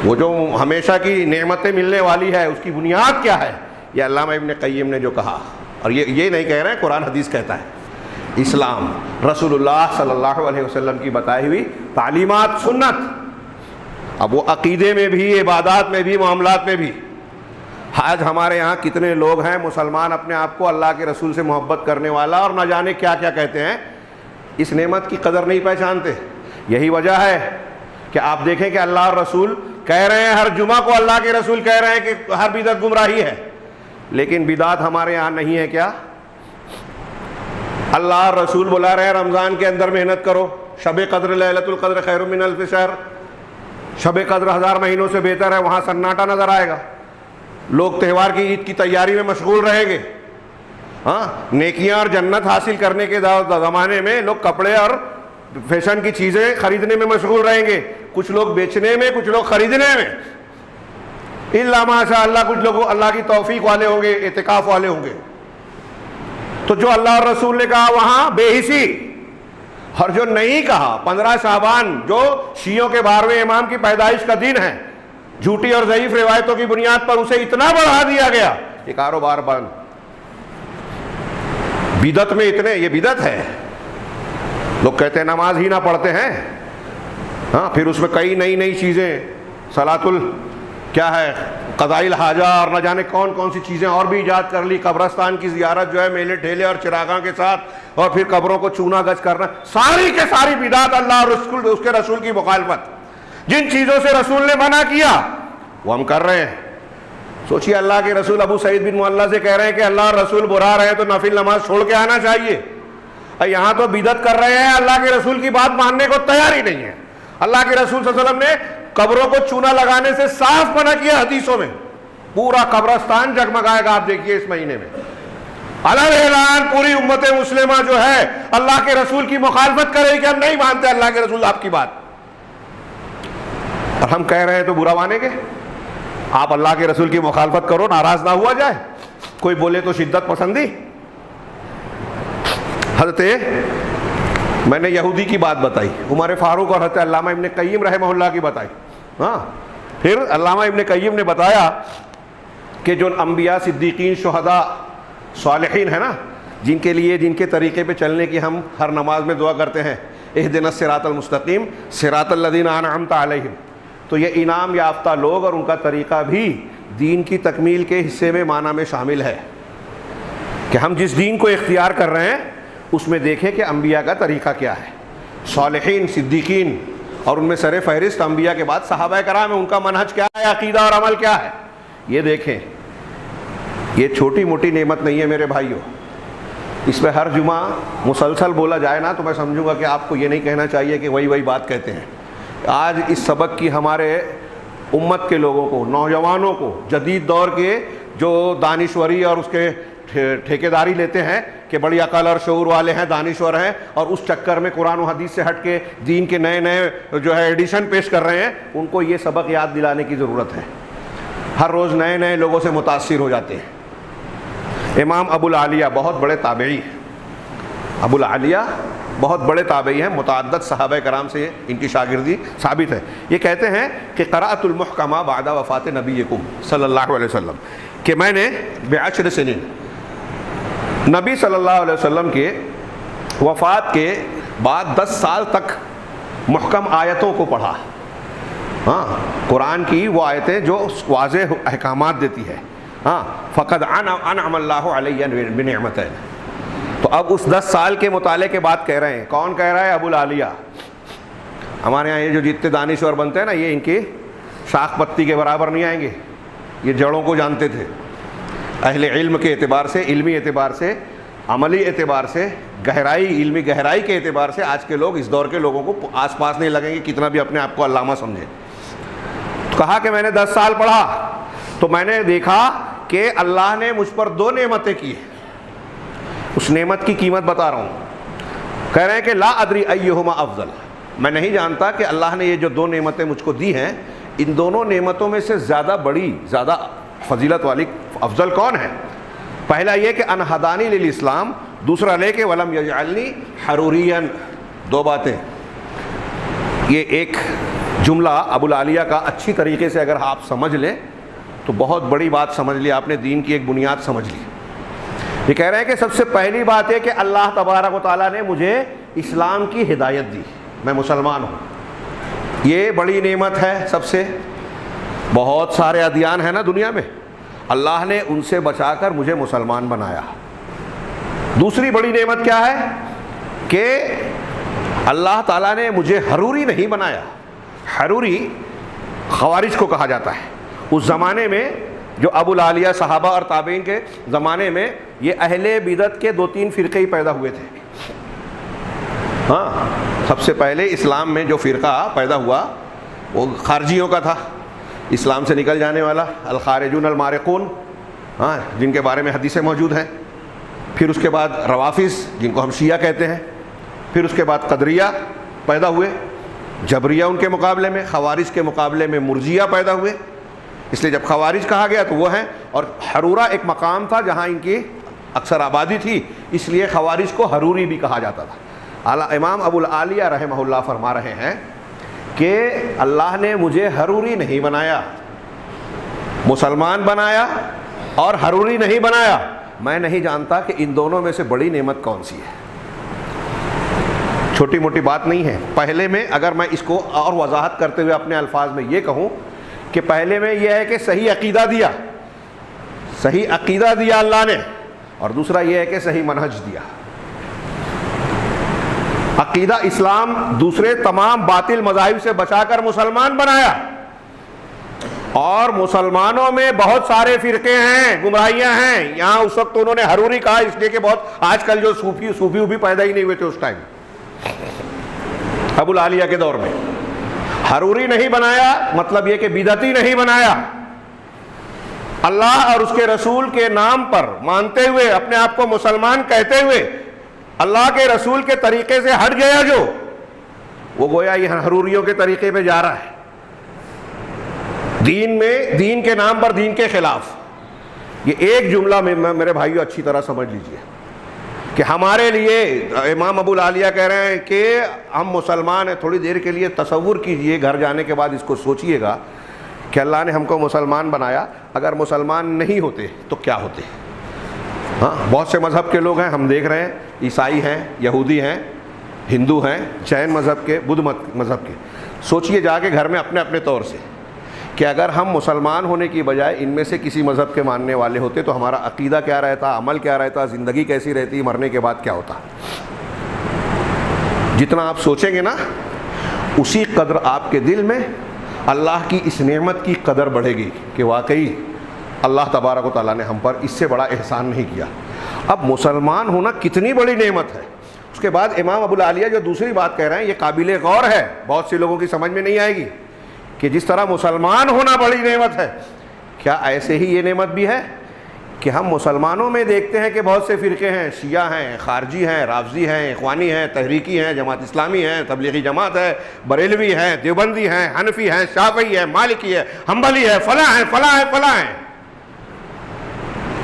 S1: وہ جو ہمیشہ کی نعمتیں ملنے والی ہے، اس کی بنیاد کیا ہے؟ یہ علامہ ابن قیم نے جو کہا، اور یہ نہیں کہہ رہے ہیں، قرآن حدیث کہتا ہے. اسلام، رسول اللہ صلی اللہ علیہ وسلم کی بتائی ہوئی تعلیمات، سنت. اب وہ عقیدے میں بھی، عبادات میں بھی، معاملات میں بھی. آج ہمارے یہاں کتنے لوگ ہیں مسلمان اپنے آپ کو اللہ کے رسول سے محبت کرنے والا اور نہ جانے کیا کیا کہتے ہیں، اس نعمت کی قدر نہیں پہچانتے۔ یہی وجہ ہے کہ آپ دیکھیں کہ اللہ اور رسول کہہ رہے ہیں، ہر جمعہ کو اللہ کے رسول کہہ رہے ہیں کہ ہر بدعت گمراہی ہے، لیکن بدعت ہمارے یہاں نہیں ہے کیا؟ اللہ اور رسول بلا رہے ہیں رمضان کے اندر محنت کرو، شب قدر لیلۃ القدر خیر من الف شہر، شب قدر 1000 مہینوں سے بہتر ہے، وہاں سناٹا نظر آئے گا، لوگ تہوار کی عید کی تیاری میں مشغول رہیں گے۔ ہاں، نیکیاں اور جنت حاصل کرنے کے زمانے میں لوگ کپڑے اور فیشن کی چیزیں خریدنے میں مشغول رہیں گے، کچھ لوگ بیچنے میں، کچھ لوگ خریدنے میں، الا ماشاء اللہ کچھ لوگ اللہ کی توفیق والے ہوں گے، اعتکاف والے ہوں گے۔ تو جو اللہ اور رسول نے کہا وہاں بے حسی، اور جو نہیں کہا 15 شعبان جو شیعوں کے 12ویں امام کی پیدائش کا دن ہے، جھوٹی اور ضعیف روایتوں کی بنیاد پر اسے اتنا بڑھا دیا گیا، یہ کاروبار بند۔ بدعت میں اتنے، یہ بدعت ہے، لوگ کہتے ہیں نماز ہی نہ پڑھتے ہیں، ہاں پھر اس میں کئی نئی نئی چیزیں، صلاۃ کیا ہے، قضاء الحاجہ اور نہ جانے کون کون سی چیزیں اور بھی ایجاد کر لی، قبرستان کی زیارت جو ہے میلے ٹھیلے اور چراغاں کے ساتھ، اور پھر قبروں کو چونا گچ کرنا، ساری کے ساری بدعت، اللہ اور اس کے رسول کی مخالفت۔ جن چیزوں سے رسول نے منع کیا وہ ہم کر رہے ہیں۔ سوچیے، اللہ کے رسول ابو سعید بن معلّہ سے کہہ رہے ہیں کہ اللہ اور رسول برا رہے ہیں تو نفل نماز چھوڑ کے آنا چاہیے، اور یہاں تو بدعت کر رہے ہیں، اللہ کے رسول کی بات ماننے کو تیار ہی نہیں ہے۔ اللہ کے رسول صلی اللہ علیہ وسلم نے قبروں کو چونا لگانے سے صاف منع کیا حدیثوں میں، پورا قبرستان جگمگائے گا، آپ دیکھیے اس مہینے میں علل اعلان پوری امت مسلمہ جو ہے اللہ کے رسول کی مخالفت کرے کہ ہم نہیں مانتے اللہ کے رسول آپ کی بات، اور ہم کہہ رہے ہیں تو برا مانیں گے؟ آپ اللہ کے رسول کی مخالفت کرو، ناراض نہ ہوا جائے، کوئی بولے تو شدت پسندی۔ حضرت میں نے یہودی کی بات بتائی، عمر فاروق اور حضرت علامہ ابن قیم رحمہ اللہ کی بتائی، ہاں پھر علامہ ابن قیم نے بتایا کہ جو انبیاء، صدیقین، شہداء، صالحین ہیں نا، جن کے لیے، جن کے طریقے پہ چلنے کی ہم ہر نماز میں دعا کرتے ہیں، اہدنا الصراط المستقیم صراط الذین انعمت علیہم، تو یہ انعام یافتہ لوگ اور ان کا طریقہ بھی دین کی تکمیل کے حصے میں، معنی میں شامل ہے کہ ہم جس دین کو اختیار کر رہے ہیں اس میں دیکھیں کہ انبیاء کا طریقہ کیا ہے، صالحین، صدیقین، اور ان میں سر فہرست انبیاء کے بعد صحابہ کرام ہیں، ان کا منہج کیا ہے، عقیدہ اور عمل کیا ہے، یہ دیکھیں۔ یہ چھوٹی موٹی نعمت نہیں ہے میرے بھائیوں، اس پہ ہر جمعہ مسلسل بولا جائے نا تو میں سمجھوں گا کہ آپ کو یہ نہیں کہنا چاہیے کہ وہی بات کہتے ہیں۔ آج اس سبق کی ہمارے امت کے لوگوں کو، نوجوانوں کو، جدید دور کے جو دانشوری اور اس کے ٹھیکیداری لیتے ہیں کہ بڑی عقل اور شعور والے ہیں، دانشور ہیں، اور اس چکر میں قرآن و حدیث سے ہٹ کے دین کے نئے نئے جو ہے ایڈیشن پیش کر رہے ہیں، ان کو یہ سبق یاد دلانے کی ضرورت ہے۔ ہر روز نئے نئے لوگوں سے متاثر ہو جاتے ہیں۔ امام ابو العالیہ بہت بڑے تابعی ہیں، ابو العالیہ بہت بڑے تابعی ہیں، متعدد صحابہ کرام سے ان کی شاگردی ثابت ہے۔ یہ کہتے ہیں کہ قرأت المحکمہ بعد وفات نبیکم صلی اللہ علیہ وسلم، کہ میں نے بعشر سنین، نبی صلی اللہ علیہ وسلم کے وفات کے بعد 10 سال تک محکم آیتوں کو پڑھا، ہاں قرآن کی وہ آیتیں جو واضح احکامات دیتی ہے، ہاں فقد انعم اللہ علیہ بنعمتین۔ تو اب اس 10 سال کے مطالعے کے بعد کہہ رہے ہیں، کون کہہ رہا ہے؟ ابو العالیہ۔ ہمارے یہاں یہ جو جتنے دانشور بنتے ہیں نا، یہ ان کی شاخ پتی کے برابر نہیں آئیں گے، یہ جڑوں کو جانتے تھے۔ اہل علم کے اعتبار سے، علمی اعتبار سے، عملی اعتبار سے، گہرائی، علمی گہرائی کے اعتبار سے آج کے لوگ، اس دور کے لوگوں کو آس پاس نہیں لگیں گے، کتنا بھی اپنے آپ کو علامہ سمجھیں۔ تو کہا کہ میں نے 10 سال پڑھا تو میں نے دیکھا کہ اللہ نے مجھ پر 2 نعمتیں کی ہیں، اس نعمت کی قیمت بتا رہا ہوں۔ کہہ رہے ہیں کہ لا ادری ایہما افضل، میں نہیں جانتا کہ اللہ نے یہ جو 2 نعمتیں مجھ کو دی ہیں، ان دونوں نعمتوں میں سے زیادہ بڑی، زیادہ فضیلت والی، افضل کون ہے؟ پہلا یہ کہ ان ہدانی للاسلام، دوسرا لے کہ ولم یجعلنی حروریا۔ 2 باتیں، یہ ایک جملہ ابو العالیہ کا اچھی طریقے سے اگر آپ سمجھ لیں تو بہت بڑی بات سمجھ لی آپ نے، دین کی ایک بنیاد سمجھ لی۔ یہ کہہ رہے ہیں کہ سب سے پہلی بات ہے کہ اللہ تبارک و تعالیٰ نے مجھے اسلام کی ہدایت دی، میں مسلمان ہوں، یہ بڑی نعمت ہے۔ سب سے بہت سارے ادیان ہیں نا دنیا میں، اللہ نے ان سے بچا کر مجھے مسلمان بنایا۔ دوسری بڑی نعمت کیا ہے کہ اللہ تعالیٰ نے مجھے حروری نہیں بنایا۔ حروری خوارج کو کہا جاتا ہے۔ اس زمانے میں جو ابو العالیہ صحابہ اور تابعین کے زمانے میں یہ اہل بدعت کے 2-3 فرقے ہی پیدا ہوئے تھے۔ ہاں، سب سے پہلے اسلام میں جو فرقہ پیدا ہوا وہ خارجیوں کا تھا، اسلام سے نکل جانے والا، الخارجون المارقون، ہاں، جن کے بارے میں حدیثیں موجود ہیں۔ پھر اس کے بعد روافظ، جن کو ہم شیعہ کہتے ہیں۔ پھر اس کے بعد قدریہ پیدا ہوئے، جبریہ ان کے مقابلے میں، خوارج کے مقابلے میں مرجیہ پیدا ہوئے۔ اس لیے جب خوارج کہا گیا تو وہ ہیں، اور حرورہ ایک مقام تھا جہاں ان کی اکثر آبادی تھی، اس لیے خوارج کو حروری بھی کہا جاتا تھا۔ امام ابو العالیہ رحمہ اللہ فرما رہے ہیں کہ اللہ نے مجھے حروری نہیں بنایا، مسلمان بنایا اور حروری نہیں بنایا۔ میں نہیں جانتا کہ ان دونوں میں سے بڑی نعمت کون سی ہے۔ چھوٹی موٹی بات نہیں ہے۔ پہلے میں اگر میں اس کو اور وضاحت کرتے ہوئے اپنے الفاظ میں یہ کہوں کہ پہلے میں یہ ہے کہ صحیح عقیدہ دیا، صحیح عقیدہ دیا اللہ نے، اور دوسرا یہ ہے کہ صحیح منہج دیا۔ عقیدہ اسلام دوسرے تمام باطل مذاہب سے بچا کر مسلمان بنایا، اور مسلمانوں میں بہت سارے فرقے ہیں، گمراہیاں ہیں۔ یہاں اس وقت انہوں نے حروری کہا اس لیے کہ بہت آج کل جو صوفی بھی پیدا ہی نہیں ہوئے تھے اس ٹائم، ابو العالیہ کے دور میں۔ حروری نہیں بنایا مطلب یہ کہ بدعتی نہیں بنایا، اللہ اور اس کے رسول کے نام پر مانتے ہوئے، اپنے آپ کو مسلمان کہتے ہوئے اللہ کے رسول کے طریقے سے ہٹ گیا جو، وہ گویا یہ حروریوں کے طریقے پہ جا رہا ہے، دین میں، دین کے نام پر دین کے خلاف۔ یہ ایک جملہ میں میرے بھائیو اچھی طرح سمجھ لیجئے کہ ہمارے لیے امام ابو العالیہ کہہ رہے ہیں کہ ہم مسلمان ہیں۔ تھوڑی دیر کے لیے تصور کیجئے، گھر جانے کے بعد اس کو سوچئے گا کہ اللہ نے ہم کو مسلمان بنایا، اگر مسلمان نہیں ہوتے تو کیا ہوتے؟ ہاں، بہت سے مذہب کے لوگ ہیں، ہم دیکھ رہے ہیں، عیسائی ہیں، یہودی ہیں، ہندو ہیں، جین مذہب کے، بدھ مذہب کے۔ سوچئے جا کے گھر میں اپنے اپنے طور سے کہ اگر ہم مسلمان ہونے کی بجائے ان میں سے کسی مذہب کے ماننے والے ہوتے تو ہمارا عقیدہ کیا رہتا، عمل کیا رہتا، زندگی کیسی رہتی، مرنے کے بعد کیا ہوتا۔ جتنا آپ سوچیں گے نا اسی قدر آپ کے دل میں اللہ کی اس نعمت کی قدر بڑھے گی کہ واقعی اللہ تبارک و تعالیٰ نے ہم پر اس سے بڑا احسان نہیں کیا۔ اب مسلمان ہونا کتنی بڑی نعمت ہے۔ اس کے بعد امام ابو العالیہ جو دوسری بات کہہ رہے ہیں یہ قابل غور ہے، بہت سے لوگوں کی سمجھ میں نہیں آئے گی کہ جس طرح مسلمان ہونا بڑی نعمت ہے، کیا ایسے ہی یہ نعمت بھی ہے کہ ہم مسلمانوں میں دیکھتے ہیں کہ بہت سے فرقے ہیں، شیعہ ہیں، خارجی ہیں، رافضی ہیں، اخوانی ہیں، تحریکی ہیں، جماعت اسلامی ہیں، تبلیغی جماعت ہے، بریلوی ہیں، دیوبندی ہیں، حنفی ہیں، شافعی ہیں، مالکی ہے، حنبلی ہے، فلاں ہیں، فلاں ہیں، فلاں ہیں۔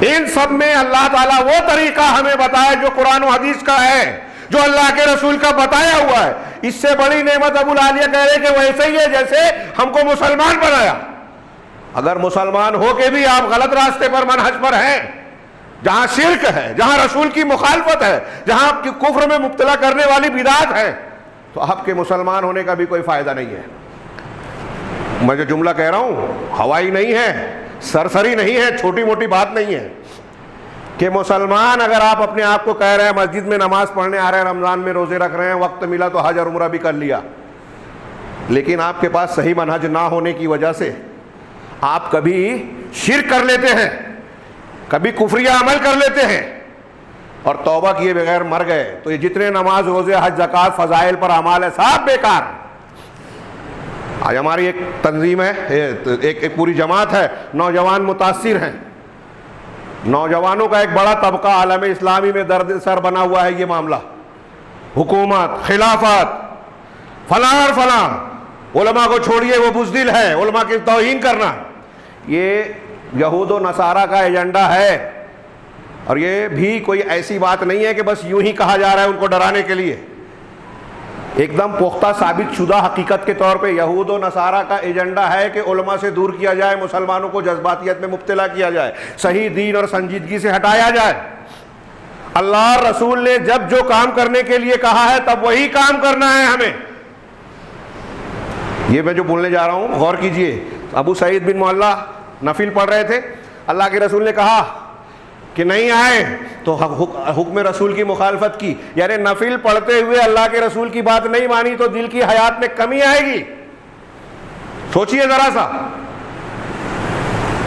S1: ان سب میں اللہ تعالیٰ وہ طریقہ ہمیں بتایا جو قرآن و حدیث کا ہے، جو اللہ کے رسول کا بتایا ہوا ہے۔ اس سے بڑی نعمت ابو العالیہ کہہ رہے کہ ویسے ہی ہے جیسے ہم کو مسلمان بنایا۔ اگر مسلمان ہو کے بھی آپ غلط راستے پر، منہج پر ہیں، جہاں شرک ہے، جہاں رسول کی مخالفت ہے، جہاں آپ کی کفر میں مبتلا کرنے والی بدعت ہے، تو آپ کے مسلمان ہونے کا بھی کوئی فائدہ نہیں ہے۔ میں جو جملہ کہہ رہا ہوں ہوائی نہیں ہے، سرسری نہیں ہے، چھوٹی موٹی بات نہیں ہے کہ مسلمان اگر آپ اپنے آپ کو کہہ رہے ہیں مسجد میں نماز پڑھنے آ رہے ہیں، رمضان میں روزے رکھ رہے ہیں، وقت ملا تو حج اور عمرہ بھی کر لیا، لیکن آپ کے پاس صحیح منہج نہ ہونے کی وجہ سے آپ کبھی شرک کر لیتے ہیں، کبھی کفریہ عمل کر لیتے ہیں اور توبہ کیے بغیر مر گئے، تو یہ جتنے نماز، روزے، حج، زکوٰۃ، فضائل پر اعمال ہے سب بیکار۔ آج ہماری ایک تنظیم ہے، ایک پوری جماعت ہے، نوجوان متاثر ہیں، نوجوانوں کا ایک بڑا طبقہ عالم اسلامی میں درد سر بنا ہوا ہے۔ یہ معاملہ حکومت، خلافت، فلاں اور فلاں، علماء کو چھوڑیے وہ بزدل ہے، علماء کی توہین کرنا، یہ یہود و نصارہ کا ایجنڈا ہے۔ اور یہ بھی کوئی ایسی بات نہیں ہے کہ بس یوں ہی کہا جا رہا ہے ان کو ڈرانے کے لیے، ایک دم پختہ ثابت شدہ حقیقت کے طور پہ یہود و نصارہ کا ایجنڈا ہے کہ علماء سے دور کیا جائے، مسلمانوں کو جذباتیت میں مبتلا کیا جائے، صحیح دین اور سنجیدگی سے ہٹایا جائے۔ اللہ رسول نے جب جو کام کرنے کے لیے کہا ہے تب وہی کام کرنا ہے ہمیں۔ یہ میں جو بولنے جا رہا ہوں غور کیجئے، ابو سعید بن معلہ نفل پڑھ رہے تھے، اللہ کے رسول نے کہا کہ نہیں آئے تو حکم رسول کی مخالفت کی، یعنی نفل پڑھتے ہوئے اللہ کے رسول کی بات نہیں مانی تو دل کی حیات میں کمی آئے گی. سوچئے ذرا سا.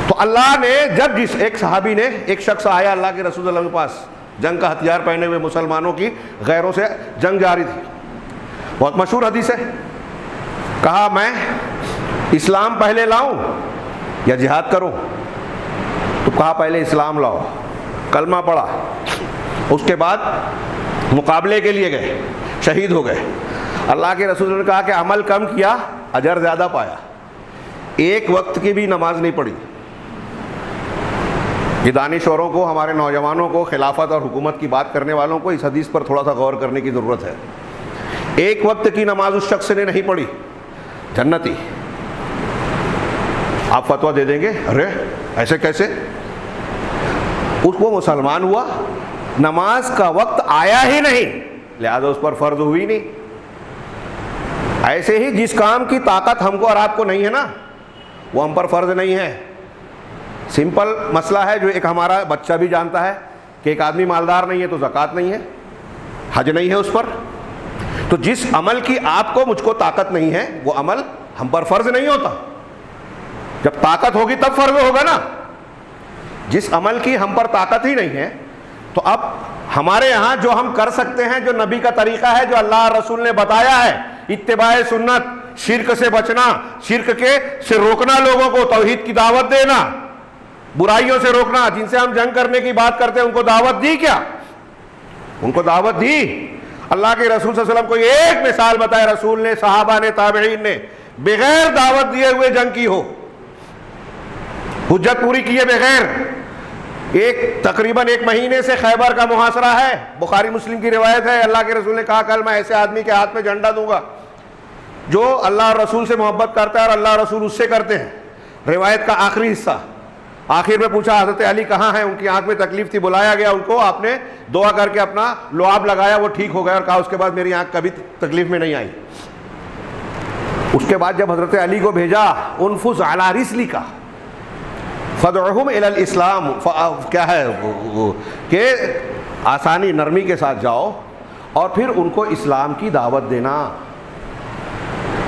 S1: تو اللہ نے جب جس ایک صحابی نے، ایک شخص آیا اللہ کے رسول اللہ کے پاس، جنگ کا ہتھیار پہنے ہوئے، مسلمانوں کی غیروں سے جنگ جاری تھی، بہت مشہور حدیث ہے. کہا میں اسلام پہلے لاؤں یا جہاد کروں؟ تو کہا پہلے اسلام لاؤ. کلمہ پڑھا، اس کے بعد مقابلے کے لیے گئے، شہید ہو گئے. اللہ کے رسول نے کہا کہ عمل کم کیا، اجر زیادہ پایا. ایک وقت کی بھی نماز نہیں پڑھی. یہ دانشوروں کو، ہمارے نوجوانوں کو، خلافت اور حکومت کی بات کرنے والوں کو اس حدیث پر تھوڑا سا غور کرنے کی ضرورت ہے. ایک وقت کی نماز اس شخص نے نہیں پڑھی، جنتی. آپ فتویٰ دے دیں گے ارے ایسے کیسے؟ اس کو مسلمان ہوا، نماز کا وقت آیا ہی نہیں، لہذا اس پر فرض ہوئی نہیں. ایسے ہی جس کام کی طاقت ہم کو اور آپ کو نہیں ہے نا، وہ ہم پر فرض نہیں ہے. سمپل مسئلہ ہے جو ایک ہمارا بچہ بھی جانتا ہے کہ ایک آدمی مالدار نہیں ہے تو زکوٰۃ نہیں ہے، حج نہیں ہے اس پر. تو جس عمل کی آپ کو مجھ کو طاقت نہیں ہے وہ عمل ہم پر فرض نہیں ہوتا. جب طاقت ہوگی تب فرض ہوگا نا. جس عمل کی ہم پر طاقت ہی نہیں ہے، تو اب ہمارے یہاں جو ہم کر سکتے ہیں، جو نبی کا طریقہ ہے، جو اللہ رسول نے بتایا ہے، اتباع سنت، شرک سے بچنا، شرک سے روکنا، لوگوں کو توحید کی دعوت دینا، برائیوں سے روکنا. جن سے ہم جنگ کرنے کی بات کرتے ہیں ان کو دعوت دی کیا؟ ان کو دعوت دی. اللہ کے رسول صلی اللہ علیہ وسلم کو ایک مثال بتائے رسول نے، صحابہ نے، تابعین نے، بغیر دعوت دیے ہوئے جنگ کی ہو، حجت پوری کیے بغیر. تقریباً 1 مہینے سے خیبر کا محاصرہ ہے، بخاری مسلم کی روایت ہے. اللہ کے رسول نے کہا کل میں ایسے آدمی کے ہاتھ میں جھنڈا دوں گا جو اللہ اور رسول سے محبت کرتا ہے اور اللہ اور رسول اس سے کرتے ہیں. روایت کا آخری حصہ. آخر میں پوچھا حضرت علی کہاں ہیں؟ ان کی آنکھ میں تکلیف تھی، بلایا گیا ان کو. آپ نے دعا کر کے اپنا لعاب لگایا، وہ ٹھیک ہو گیا اور کہا اس کے بعد میری آنکھ کبھی تکلیف میں نہیں آئی. اس کے بعد جب حضرت علی کو بھیجا، انفذ علی رسلک فدعہم الی الاسلام، کیا ہے کہ آسانی، نرمی کے ساتھ جاؤ اور پھر ان کو اسلام کی دعوت دینا.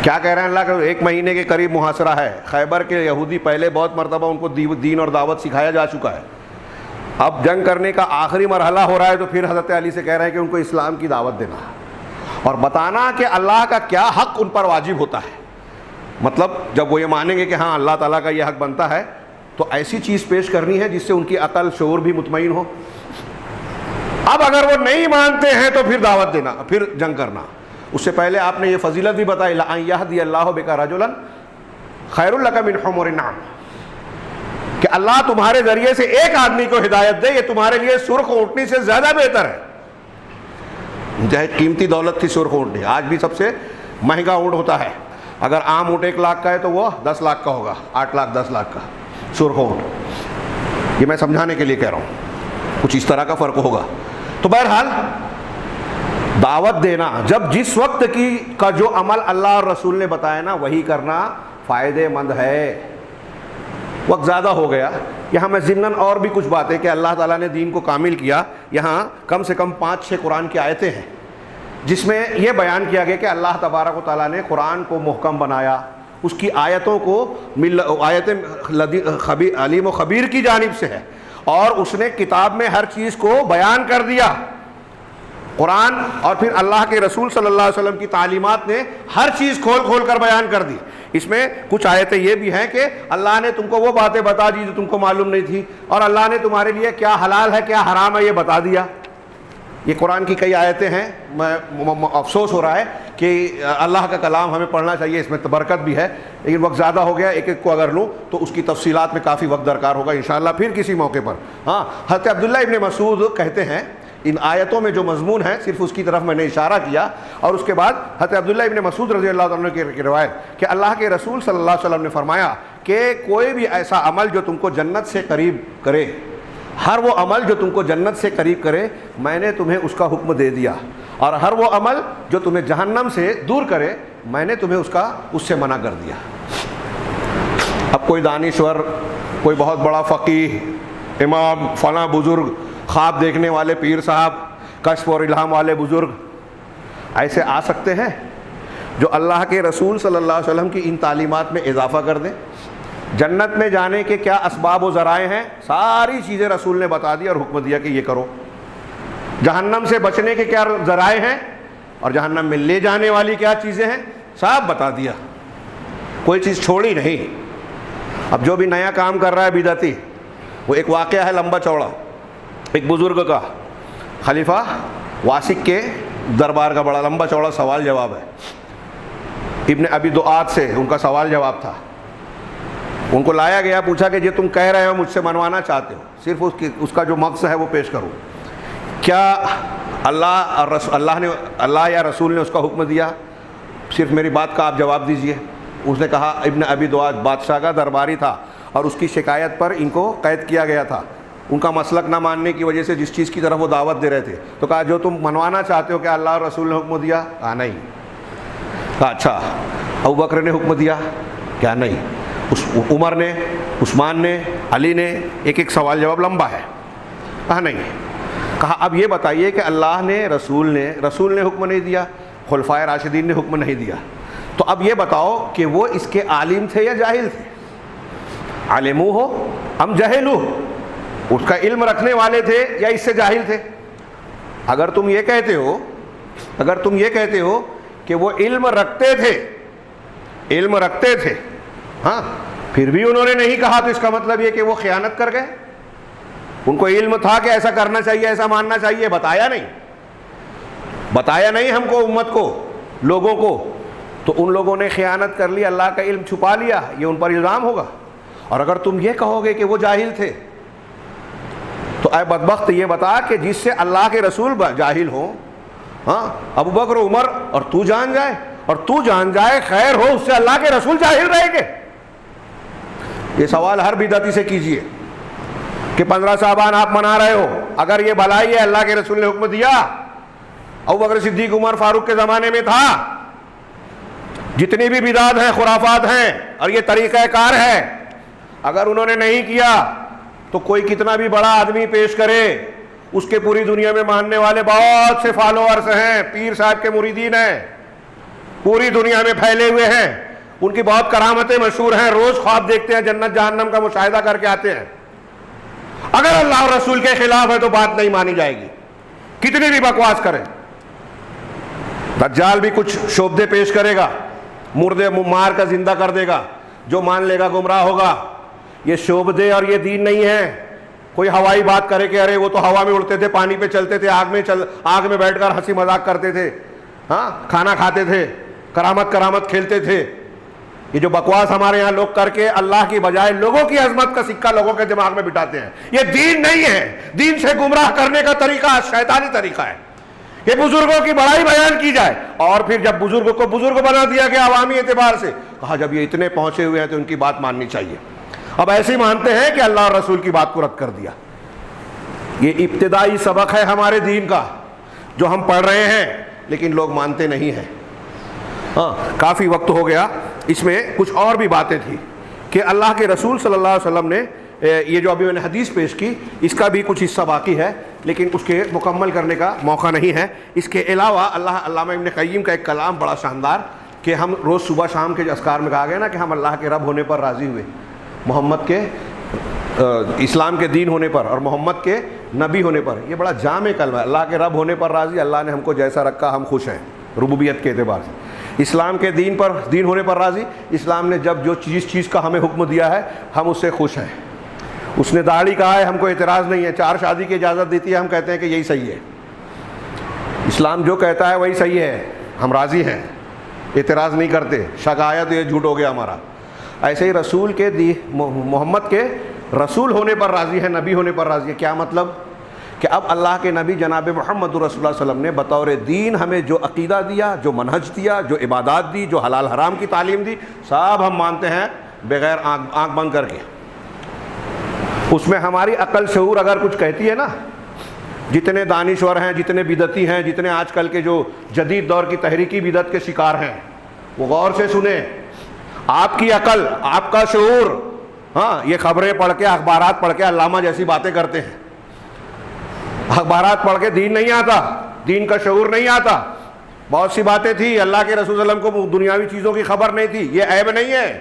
S1: کیا کہہ رہے ہیں اللہ کا؟ 1 مہینے کے قریب محاصرہ ہے. خیبر کے یہودی پہلے بہت مرتبہ ان کو دین اور دعوت سکھایا جا چکا ہے. اب جنگ کرنے کا آخری مرحلہ ہو رہا ہے تو پھر حضرت علی سے کہہ رہے ہیں کہ ان کو اسلام کی دعوت دینا اور بتانا کہ اللہ کا کیا حق ان پر واجب ہوتا ہے. مطلب جب وہ یہ مانیں گے کہ ہاں اللہ تعالیٰ کا یہ حق بنتا ہے تو ایسی چیز پیش کرنی ہے جس سے ان کی عقل شعور بھی مطمئن ہو. اب اگر وہ نہیں مانتے ہیں تو پھر دعوت دینا، پھر جنگ کرنا. اس سے پہلے آپ نے یہ فضیلت بھی بتائی، لَأَن يَهْدِيَ اللَّهُ بِكَ رَجُلًا خَيْرٌ لَكَ مِنْ حُمُرِ النَّعَمِ، کہ اللہ تمہارے ذریعے سے ایک آدمی کو ہدایت دے، یہ تمہارے لیے سرخ اونٹنی سے زیادہ بہتر ہے. انتہائی قیمتی دولت تھی سرخ اونٹنی. آج بھی سب سے مہنگا اونٹ ہوتا ہے. اگر عام اونٹ 1 لاکھ کا ہے تو وہ 10 لاکھ کا ہوگا، 8 لاکھ 10 لاکھ کا سرخ اونٹ. یہ میں سمجھانے کے لیے کہہ رہا ہوں، کچھ اس طرح کا فرق ہوگا. تو بہرحال دعوت دینا، جب جس وقت کا جو عمل اللہ اور رسول نے بتایا نا وہی کرنا فائدے مند ہے. وقت زیادہ ہو گیا. یہاں میں ضمناً اور بھی کچھ باتیں کہ اللہ تعالیٰ نے دین کو کامل کیا. یہاں کم سے کم 5-6 قرآن کی آیتیں ہیں جس میں یہ بیان کیا گیا کہ اللہ تبارک و تعالیٰ نے قرآن کو محکم بنایا، اس کی آیتوں کو آیتیں علیم و خبیر کی جانب سے ہے، اور اس نے کتاب میں ہر چیز کو بیان کر دیا. قرآن اور پھر اللہ کے رسول صلی اللہ علیہ وسلم کی تعلیمات نے ہر چیز کھول کھول کر بیان کر دی. اس میں کچھ آیتیں یہ بھی ہیں کہ اللہ نے تم کو وہ باتیں بتا دی جو تم کو معلوم نہیں تھی، اور اللہ نے تمہارے لیے کیا حلال ہے کیا حرام ہے یہ بتا دیا. یہ قرآن کی کئی آیتیں ہیں. میں افسوس ہو رہا ہے کہ اللہ کا کلام ہمیں پڑھنا چاہیے، اس میں برکت بھی ہے، لیکن وقت زیادہ ہو گیا. ایک ایک کو اگر لوں تو اس کی تفصیلات میں کافی وقت درکار ہوگا انشاءاللہ پھر کسی موقع پر. ہاں، حضرت عبداللہ ابن مسعود کہتے ہیں ان آیتوں میں جو مضمون ہے صرف اس کی طرف میں نے اشارہ کیا، اور اس کے بعد حضرت عبداللہ ابن مسعود رضی اللہ عنہ کی روایت کہ اللہ کے رسول صلی اللہ علیہ وسلم نے فرمایا کہ کوئی بھی ایسا عمل جو تم کو جنت سے قریب کرے، ہر وہ عمل جو تم کو جنت سے قریب کرے میں نے تمہیں اس کا حکم دے دیا، اور ہر وہ عمل جو تمہیں جہنم سے دور کرے میں نے تمہیں اس سے منع کر دیا. اب کوئی دانشور کوئی بہت بڑا فقیہ، امام، فلاں بزرگ، خواب دیکھنے والے پیر صاحب، کشف اور الہام والے بزرگ ایسے آ سکتے ہیں جو اللہ کے رسول صلی اللہ علیہ وسلم کی ان تعلیمات میں اضافہ کر دیں؟ جنت میں جانے کے کیا اسباب و ذرائع ہیں، ساری چیزیں رسول نے بتا دی اور حکم دیا کہ یہ کرو۔ جہنم سے بچنے کے کیا ذرائع ہیں اور جہنم میں لے جانے والی کیا چیزیں ہیں، سب بتا دیا، کوئی چیز چھوڑی نہیں۔ اب جو بھی نیا کام کر رہا ہے بدعتی، وہ ایک واقعہ ہے لمبا چوڑا، ایک بزرگ کا، خلیفہ واسق کے دربار کا بڑا لمبا چوڑا سوال جواب ہے، ابن ابی دعات سے ان کا سوال جواب تھا۔ ان کو لایا گیا، پوچھا کہ یہ تم کہہ رہے ہو مجھ سے منوانا چاہتے ہو، صرف اس کا جو مقصد ہے وہ پیش کرو، کیا اللہ یا رسول نے اس کا حکم دیا؟ صرف میری بات کا آپ جواب دیجئے۔ اس نے کہا، ابن ابی دعات بادشاہ کا درباری تھا اور اس کی شکایت پر ان کو قید کیا گیا تھا، ان کا مسلک نہ ماننے کی وجہ سے جس چیز کی طرف وہ دعوت دے رہے تھے۔ تو کہا جو تم منوانا چاہتے ہو کیا اللہ اور رسول نے حکم دیا؟ کہا نہیں۔ کہا اچھا ابو بکر نے حکم دیا؟ کیا نہیں۔ عمر نے، عثمان نے، علی نے، ایک ایک سوال جواب لمبا ہے۔ کہا نہیں۔ کہا اب یہ بتائیے کہ اللہ نے، رسول نے حکم نہیں دیا، خلفائے راشدین نے حکم نہیں دیا، تو اب یہ بتاؤ کہ وہ اس کے عالم تھے یا جاہل تھے؟ عالمو ہو ام جہلو، اس کا علم رکھنے والے تھے یا اس سے جاہل تھے؟ اگر تم یہ کہتے ہو کہ وہ علم رکھتے تھے ہاں، پھر بھی انہوں نے نہیں کہا، تو اس کا مطلب یہ کہ وہ خیانت کر گئے۔ ان کو علم تھا کہ ایسا کرنا چاہیے، ایسا ماننا چاہیے، بتایا نہیں ہم کو، امت کو، لوگوں کو، تو ان لوگوں نے خیانت کر لی، اللہ کا علم چھپا لیا، یہ ان پر الزام ہوگا۔ اور اگر تم یہ کہو گے کہ وہ جاہل تھے، تو اے بدبخت یہ بتا کہ جس سے اللہ کے رسول جاہل ہوں، ہاں ابو بکر، عمر، اور تو جان جائے خیر ہو، اس سے اللہ کے رسول جاہل رہیں گے؟ یہ سوال ہر بدعتی سے کیجئے کہ 15 شعبان آپ منا رہے ہو، اگر یہ بھلائی ہے اللہ کے رسول نے حکم دیا، ابو بکر صدیق، عمر فاروق کے زمانے میں تھا، جتنی بھی بدعات ہیں، خرافات ہیں، اور یہ طریقہ کار ہے، اگر انہوں نے نہیں کیا تو کوئی کتنا بھی بڑا آدمی پیش کرے، اس کے پوری دنیا میں ماننے والے بہت سے فالوورز ہیں، پیر صاحب کے مریدین ہیں، پوری دنیا میں پھیلے ہوئے ہیں، ان کی بہت کرامتیں مشہور ہیں، روز خواب دیکھتے ہیں، جنت جہنم کا مشاہدہ کر کے آتے ہیں، اگر اللہ اور رسول کے خلاف ہے تو بات نہیں مانی جائے گی، کتنی بھی بکواس کریں۔ دجال بھی کچھ شوبدے پیش کرے گا، مردے مار کر زندہ کر دے گا، جو مان لے گا گمراہ ہوگا۔ یہ شوبدے اور یہ دین نہیں ہے۔ کوئی ہوائی بات کرے کہ ارے وہ تو ہوا میں اڑتے تھے، پانی پہ چلتے تھے، آگ میں بیٹھ کر ہنسی مذاق کرتے تھے، ہاں کھانا کھاتے تھے، کرامت کھیلتے تھے، یہ جو بکواس ہمارے یہاں لوگ کر کے اللہ کی بجائے لوگوں کی عظمت کا سکہ لوگوں کے دماغ میں بٹھاتے ہیں، یہ دین نہیں ہے۔ دین سے گمراہ کرنے کا طریقہ شیطانی طریقہ ہے۔ یہ بزرگوں کی بڑائی بیان کی جائے، اور پھر جب بزرگوں کو بزرگ بنا دیا گیا عوامی اعتبار سے، کہا جب یہ اتنے پہنچے ہوئے ہیں تو ان کی بات ماننی چاہیے۔ اب ایسے ہی مانتے ہیں کہ اللہ اور رسول کی بات کو رد کر دیا۔ یہ ابتدائی سبق ہے ہمارے دین کا جو ہم پڑھ رہے ہیں، لیکن لوگ مانتے نہیں ہیں۔ ہاں کافی وقت ہو گیا، اس میں کچھ اور بھی باتیں تھیں کہ اللہ کے رسول صلی اللہ علیہ وسلم نے یہ جو ابھی میں نے حدیث پیش کی، اس کا بھی کچھ حصہ باقی ہے، لیکن اس کے مکمل کرنے کا موقع نہیں ہے۔ اس کے علاوہ علامہ ابن قیم کا ایک کلام بڑا شاندار، کہ ہم روز صبح شام کے اذکار میں کہا گیا نا کہ ہم اللہ کے رب ہونے پر راضی ہوئے، محمد کے اسلام کے دین ہونے پر اور محمد کے نبی ہونے پر۔ یہ بڑا جامع کلمہ ہے، اللہ کے رب ہونے پر راضی، اللہ نے ہم کو جیسا رکھا ہم خوش ہیں ربوبیت کے اعتبار سے۔ اسلام کے دین ہونے پر راضی، اسلام نے جب جو چیز کا ہمیں حکم دیا ہے ہم اس سے خوش ہیں۔ اس نے داڑھی کہا ہے، ہم کو اعتراض نہیں ہے، 4 شادی کی اجازت دیتی ہے، ہم کہتے ہیں کہ یہی صحیح ہے، اسلام جو کہتا ہے وہی صحیح ہے، ہم راضی ہیں، اعتراض نہیں کرتے، شک آیا تو یہ جھوٹ ہو گیا ہمارا۔ ایسے ہی رسول کے محمد کے رسول ہونے پر راضی ہے، نبی ہونے پر راضی ہے۔ کیا مطلب؟ کہ اب اللہ کے نبی جناب محمد رسول اللہ صلی اللہ علیہ وسلم نے بطور دین ہمیں جو عقیدہ دیا، جو منہج دیا، جو عبادات دی، جو حلال حرام کی تعلیم دی، سب ہم مانتے ہیں بغیر آنکھ بند کر کے۔ اس میں ہماری عقل شعور اگر کچھ کہتی ہے نا، جتنے دانشور ہیں، جتنے بدعتی ہیں، جتنے آج کل کے جو جدید دور کی تحریکی بدعت کے شکار ہیں، وہ غور سے سنیں۔ آپ کی عقل، آپ کا شعور ہاں یہ خبریں پڑھ کے اخبارات پڑھ کے علامہ جیسی باتیں کرتے ہیں. اخبارات پڑھ کے دین نہیں آتا, دین کا شعور نہیں آتا. بہت سی باتیں تھی, اللہ کے رسول صلی اللہ علیہ وسلم کو دنیاوی چیزوں کی خبر نہیں تھی. یہ عیب نہیں ہے.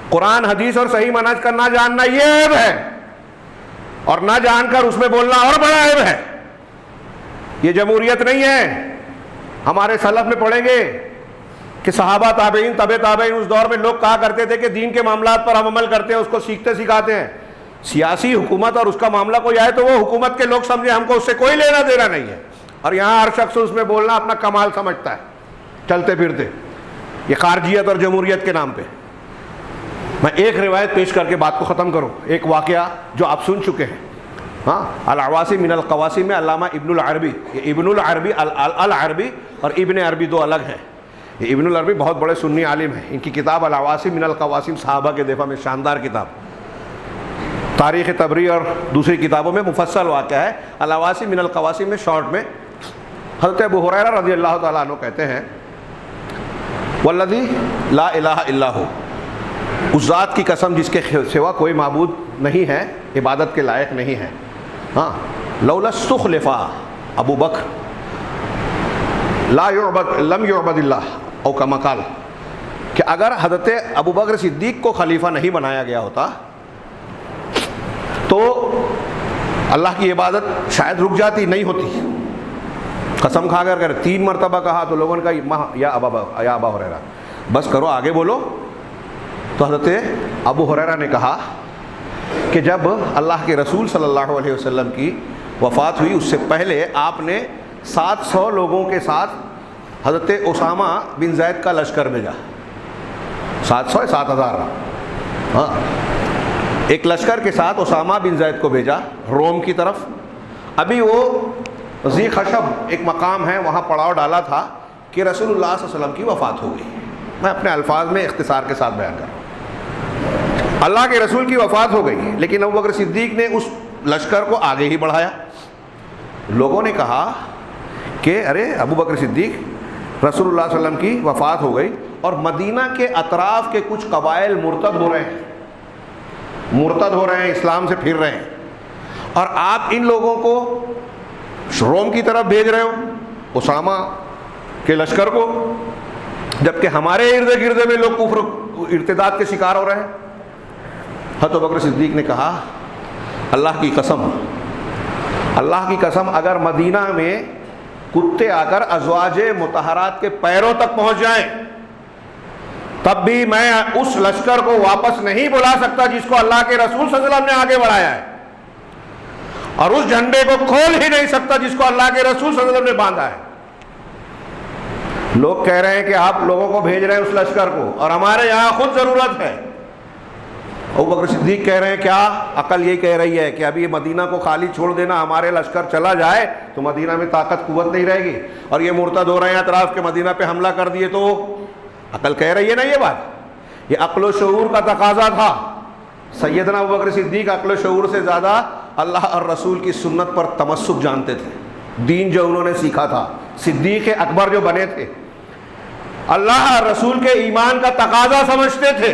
S1: قرآن حدیث اور صحیح منہج کا نہ جاننا یہ عیب ہے, اور نہ جان کر اس میں بولنا اور بڑا عیب ہے. یہ جمہوریت نہیں ہے. ہمارے سلف میں پڑھیں گے کہ صحابہ تابعین تبع تابعین اس دور میں لوگ کہا کرتے تھے کہ دین کے معاملات پر ہم عمل کرتے ہیں, اس کو سیکھتے سکھاتے ہیں. سیاسی حکومت اور اس کا معاملہ کوئی آئے تو وہ حکومت کے لوگ سمجھے ہم کو اس سے کوئی لینا دینا نہیں ہے, اور یہاں ہر شخص اس میں بولنا اپنا کمال سمجھتا ہے چلتے پھرتے. یہ خارجیت اور جمہوریت کے نام پہ. میں ایک روایت پیش کر کے بات کو ختم کروں, ایک واقعہ جو آپ سن چکے ہیں. ہاں, العواصم من القواسم میں علامہ ابن العربی, یہ ابن العربی العربی اور ابن عربی دو الگ ہیں. یہ ابن العربی بہت بڑے سنی عالم ہیں. ان کی کتاب العواصم من القواسم صحابہ کے دفاع میں شاندار کتاب. تاریخ طبری اور دوسری کتابوں میں مفصل واقعہ ہے. العواصم من القواسم میں شارٹ میں حضرت ابو ہریرہ رضی اللہ تعالیٰ عنہ کہتے ہیں والذی لا الہ الا ہو, اس ذات کی قسم جس کے سوا کوئی معبود نہیں ہے, عبادت کے لائق نہیں ہے. ہاں, لولا استخلفا ابو بکر لا يعبد لم يعبد اللہ او کما قال, کہ اگر حضرت ابو بکر صدیق کو خلیفہ نہیں بنایا گیا ہوتا تو اللہ کی عبادت شاید رک جاتی, نہیں ہوتی. قسم کھا کر 3 مرتبہ کہا تو لوگوں نے کہا یا ابا ہریرہ بس کرو, آگے بولو. تو حضرت ابو ہریرہ نے کہا کہ جب اللہ کے رسول صلی اللہ علیہ وسلم کی وفات ہوئی اس سے پہلے آپ نے 700 لوگوں کے ساتھ حضرت اسامہ بن زید کا لشکر بھیجا. 700 7000, ہاں, ایک لشکر کے ساتھ اسامہ بن زید کو بھیجا روم کی طرف. ابھی وہ ذی خشب ایک مقام ہے وہاں پڑاؤ ڈالا تھا کہ رسول اللہ صلی اللہ علیہ وسلم کی وفات ہو گئی. میں اپنے الفاظ میں اختصار کے ساتھ بیان کر رہا ہوں. اللہ کے رسول کی وفات ہو گئی, لیکن ابو بکر صدیق نے اس لشکر کو آگے ہی بڑھایا. لوگوں نے کہا کہ ارے ابو بکر صدیق, رسول اللہ صلی اللہ علیہ وسلم کی وفات ہو گئی اور مدینہ کے اطراف کے کچھ قبائل مرتد ہو رہے ہیں, اسلام سے پھر رہے ہیں, اور آپ ان لوگوں کو روم کی طرف بھیج رہے ہو, اسامہ کے لشکر کو, جبکہ ہمارے ارد گرد میں لوگ کفر ارتداد کے شکار ہو رہے ہیں. حضرت ابو بکر صدیق نے کہا اللہ کی قسم اگر مدینہ میں کتے آ کر ازواج مطہرات کے پیروں تک پہنچ جائیں تب بھی میں اس لشکر کو واپس نہیں بلا سکتا جس کو اللہ کے رسول صلی اللہ علیہ وسلم نے آگے بڑھایا ہے, اور اس جھنڈے کو کھول ہی نہیں سکتا جس کو اللہ کے رسول صلی اللہ علیہ وسلم نے باندھا ہے. لوگ کہہ رہے ہیں کہ آپ لوگوں کو بھیج رہے ہیں اس لشکر کو, اور ہمارے یہاں خود ضرورت ہے. ابو بکر صدیق کہہ رہے ہیں کیا عقل یہی کہہ رہی ہے کہ ابھی یہ مدینہ کو خالی چھوڑ دینا, ہمارے لشکر چلا جائے تو مدینہ میں طاقت قوت نہیں رہے گی, اور یہ مرتد ہو رہے ہیں اطراف کے مدینہ پہ حملہ کر دیے تو عقل کہہ رہی ہے نا یہ بات. یہ عقل و شعور کا تقاضا تھا. سیدنا ابو بکر صدیق عقل و شعور سے زیادہ اللہ اور رسول کی سنت پر تمسک جانتے تھے. دین جو انہوں نے سیکھا تھا, صدیق اکبر جو بنے تھے, اللہ اور رسول کے ایمان کا تقاضا سمجھتے تھے.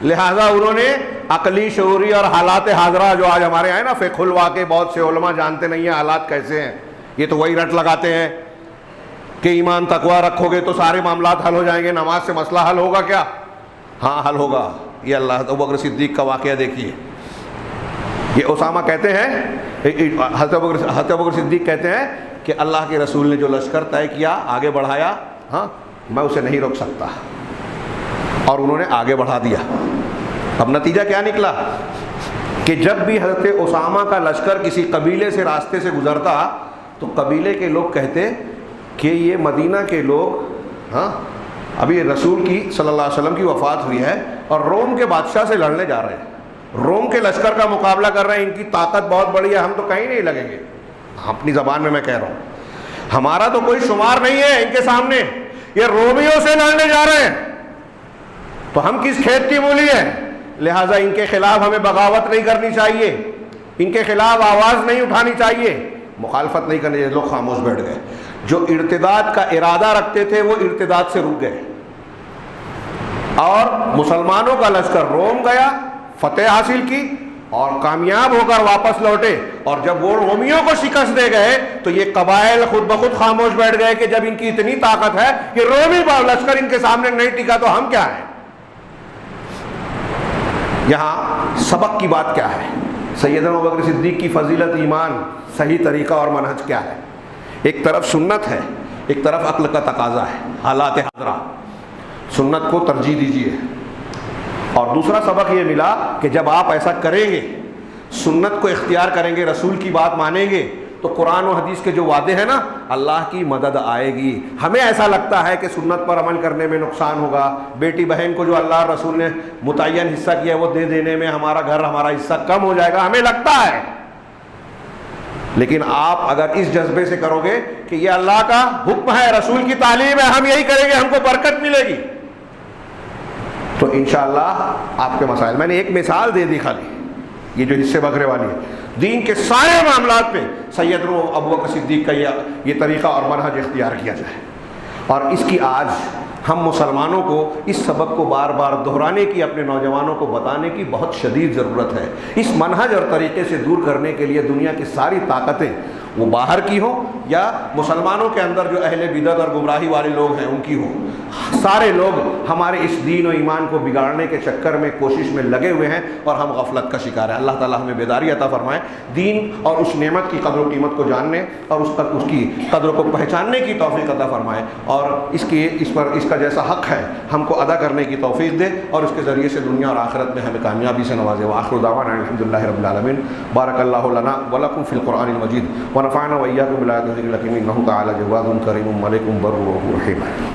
S1: لہذا انہوں نے عقلی شعوری اور حالات حاضرہ جو آج ہمارے ہیں نا, فقہ الواقع بہت سے علماء جانتے نہیں ہیں حالات کیسے ہیں, یہ تو وہی رٹ لگاتے ہیں کہ ایمان تقویٰ رکھو گے تو سارے معاملات حل ہو جائیں گے, نماز سے مسئلہ حل ہوگا کیا؟ ہاں حل ہوگا. یہ اللہ ابو بکر صدیق کا واقعہ دیکھیے. یہ اسامہ کہتے ہیں, حضرت ابو بکر صدیق کہتے ہیں کہ اللہ کے رسول نے جو لشکر طے کیا, آگے بڑھایا, ہاں میں اسے نہیں روک سکتا, اور انہوں نے آگے بڑھا دیا. اب نتیجہ کیا نکلا کہ جب بھی حضرت اسامہ کا لشکر کسی قبیلے سے راستے سے گزرتا تو قبیلے کے لوگ کہتے کہ یہ مدینہ کے لوگ, ہاں ابھی رسول کی صلی اللہ علیہ وسلم کی وفات ہوئی ہے اور روم کے بادشاہ سے لڑنے جا رہے ہیں, روم کے لشکر کا مقابلہ کر رہے ہیں, ان کی طاقت بہت بڑی ہے, ہم تو کہیں نہیں لگیں گے. اپنی زبان میں کہہ رہا ہوں, ہمارا تو کوئی شمار نہیں ہے ان کے سامنے, یہ رومیوں سے لڑنے جا رہے ہیں تو ہم کس کھیت کی مولی ہیں. لہٰذا ان کے خلاف ہمیں بغاوت نہیں کرنی چاہیے, ان کے خلاف آواز نہیں اٹھانی چاہیے, مخالفت نہیں کرنی چاہیے. لوگ خاموش بیٹھ گئے. جو ارتداد کا ارادہ رکھتے تھے وہ ارتداد سے رک گئے, اور مسلمانوں کا لشکر روم گیا، فتح حاصل کی اور کامیاب ہو کر واپس لوٹے، اور جب وہ رومیوں کو شکست دے گئے تو یہ قبائل خود بخود خاموش بیٹھ گئے کہ جب ان کی اتنی طاقت ہے کہ رومی لشکر ان کے سامنے نہیں ٹکا تو ہم کیا ہیں۔ یہاں سبق کی بات کیا ہے؟ سیدنا ابوبکر صدیق کی فضیلت، ایمان، صحیح طریقہ اور منہج کیا ہے؟ ایک طرف سنت ہے، ایک طرف عقل کا تقاضا ہے، حالات حاضرہ، سنت کو ترجیح دیجیے۔ اور دوسرا سبق یہ ملا کہ جب آپ ایسا کریں گے، سنت کو اختیار کریں گے، رسول کی بات مانیں گے، تو قرآن و حدیث کے جو وعدے ہیں نا، اللہ کی مدد آئے گی۔ ہمیں ایسا لگتا ہے کہ سنت پر عمل کرنے میں نقصان ہوگا، بیٹی بہن کو جو اللہ اور رسول نے متعین حصہ کیا ہے وہ دے دینے میں ہمارا گھر، ہمارا حصہ کم ہو جائے گا، ہمیں لگتا ہے۔ لیکن آپ اگر اس جذبے سے کرو گے کہ یہ اللہ کا حکم ہے، رسول کی تعلیم ہے، ہم یہی کریں گے، ہم کو برکت ملے گی، تو انشاءاللہ آپ کے مسائل۔ میں نے ایک مثال دے دی خالی، یہ جو حصے بکرے والی ہے، دین کے سارے معاملات پہ سیدنا ابوبکر صدیق کا یہ طریقہ اور منہج اختیار کیا جائے۔ اور اس کی آج ہم مسلمانوں کو اس سبق کو بار بار دہرانے کی، اپنے نوجوانوں کو بتانے کی بہت شدید ضرورت ہے۔ اس منہج اور طریقے سے دور کرنے کے لیے دنیا کی ساری طاقتیں، وہ باہر کی ہوں یا مسلمانوں کے اندر جو اہل بدعت اور گمراہی والے لوگ ہیں ان کی ہوں، سارے لوگ ہمارے اس دین و ایمان کو بگاڑنے کے چکر میں، کوشش میں لگے ہوئے ہیں اور ہم غفلت کا شکار ہیں۔ اللہ تعالیٰ ہمیں بیداری عطا فرمائے، دین اور اس نعمت کی قدر و قیمت کو جاننے اور اس کی قدر کو پہچاننے کی توفیق عطا فرمائے، اور اس کا جیسا حق ہے ہم کو ادا کرنے کی توفیق دے، اور اس کے ذریعے سے دنیا اور آخرت میں ہمیں کامیابی سے نوازے۔ وآخر دعوانا الحمدللہ رب العالمین۔ بارک اللہ لنا ولکم فی القرآن المجید ونفعنا وإياكم بالآيات والذكر الحكيم إنه تعالى جواد كريم ملك بر رحيم۔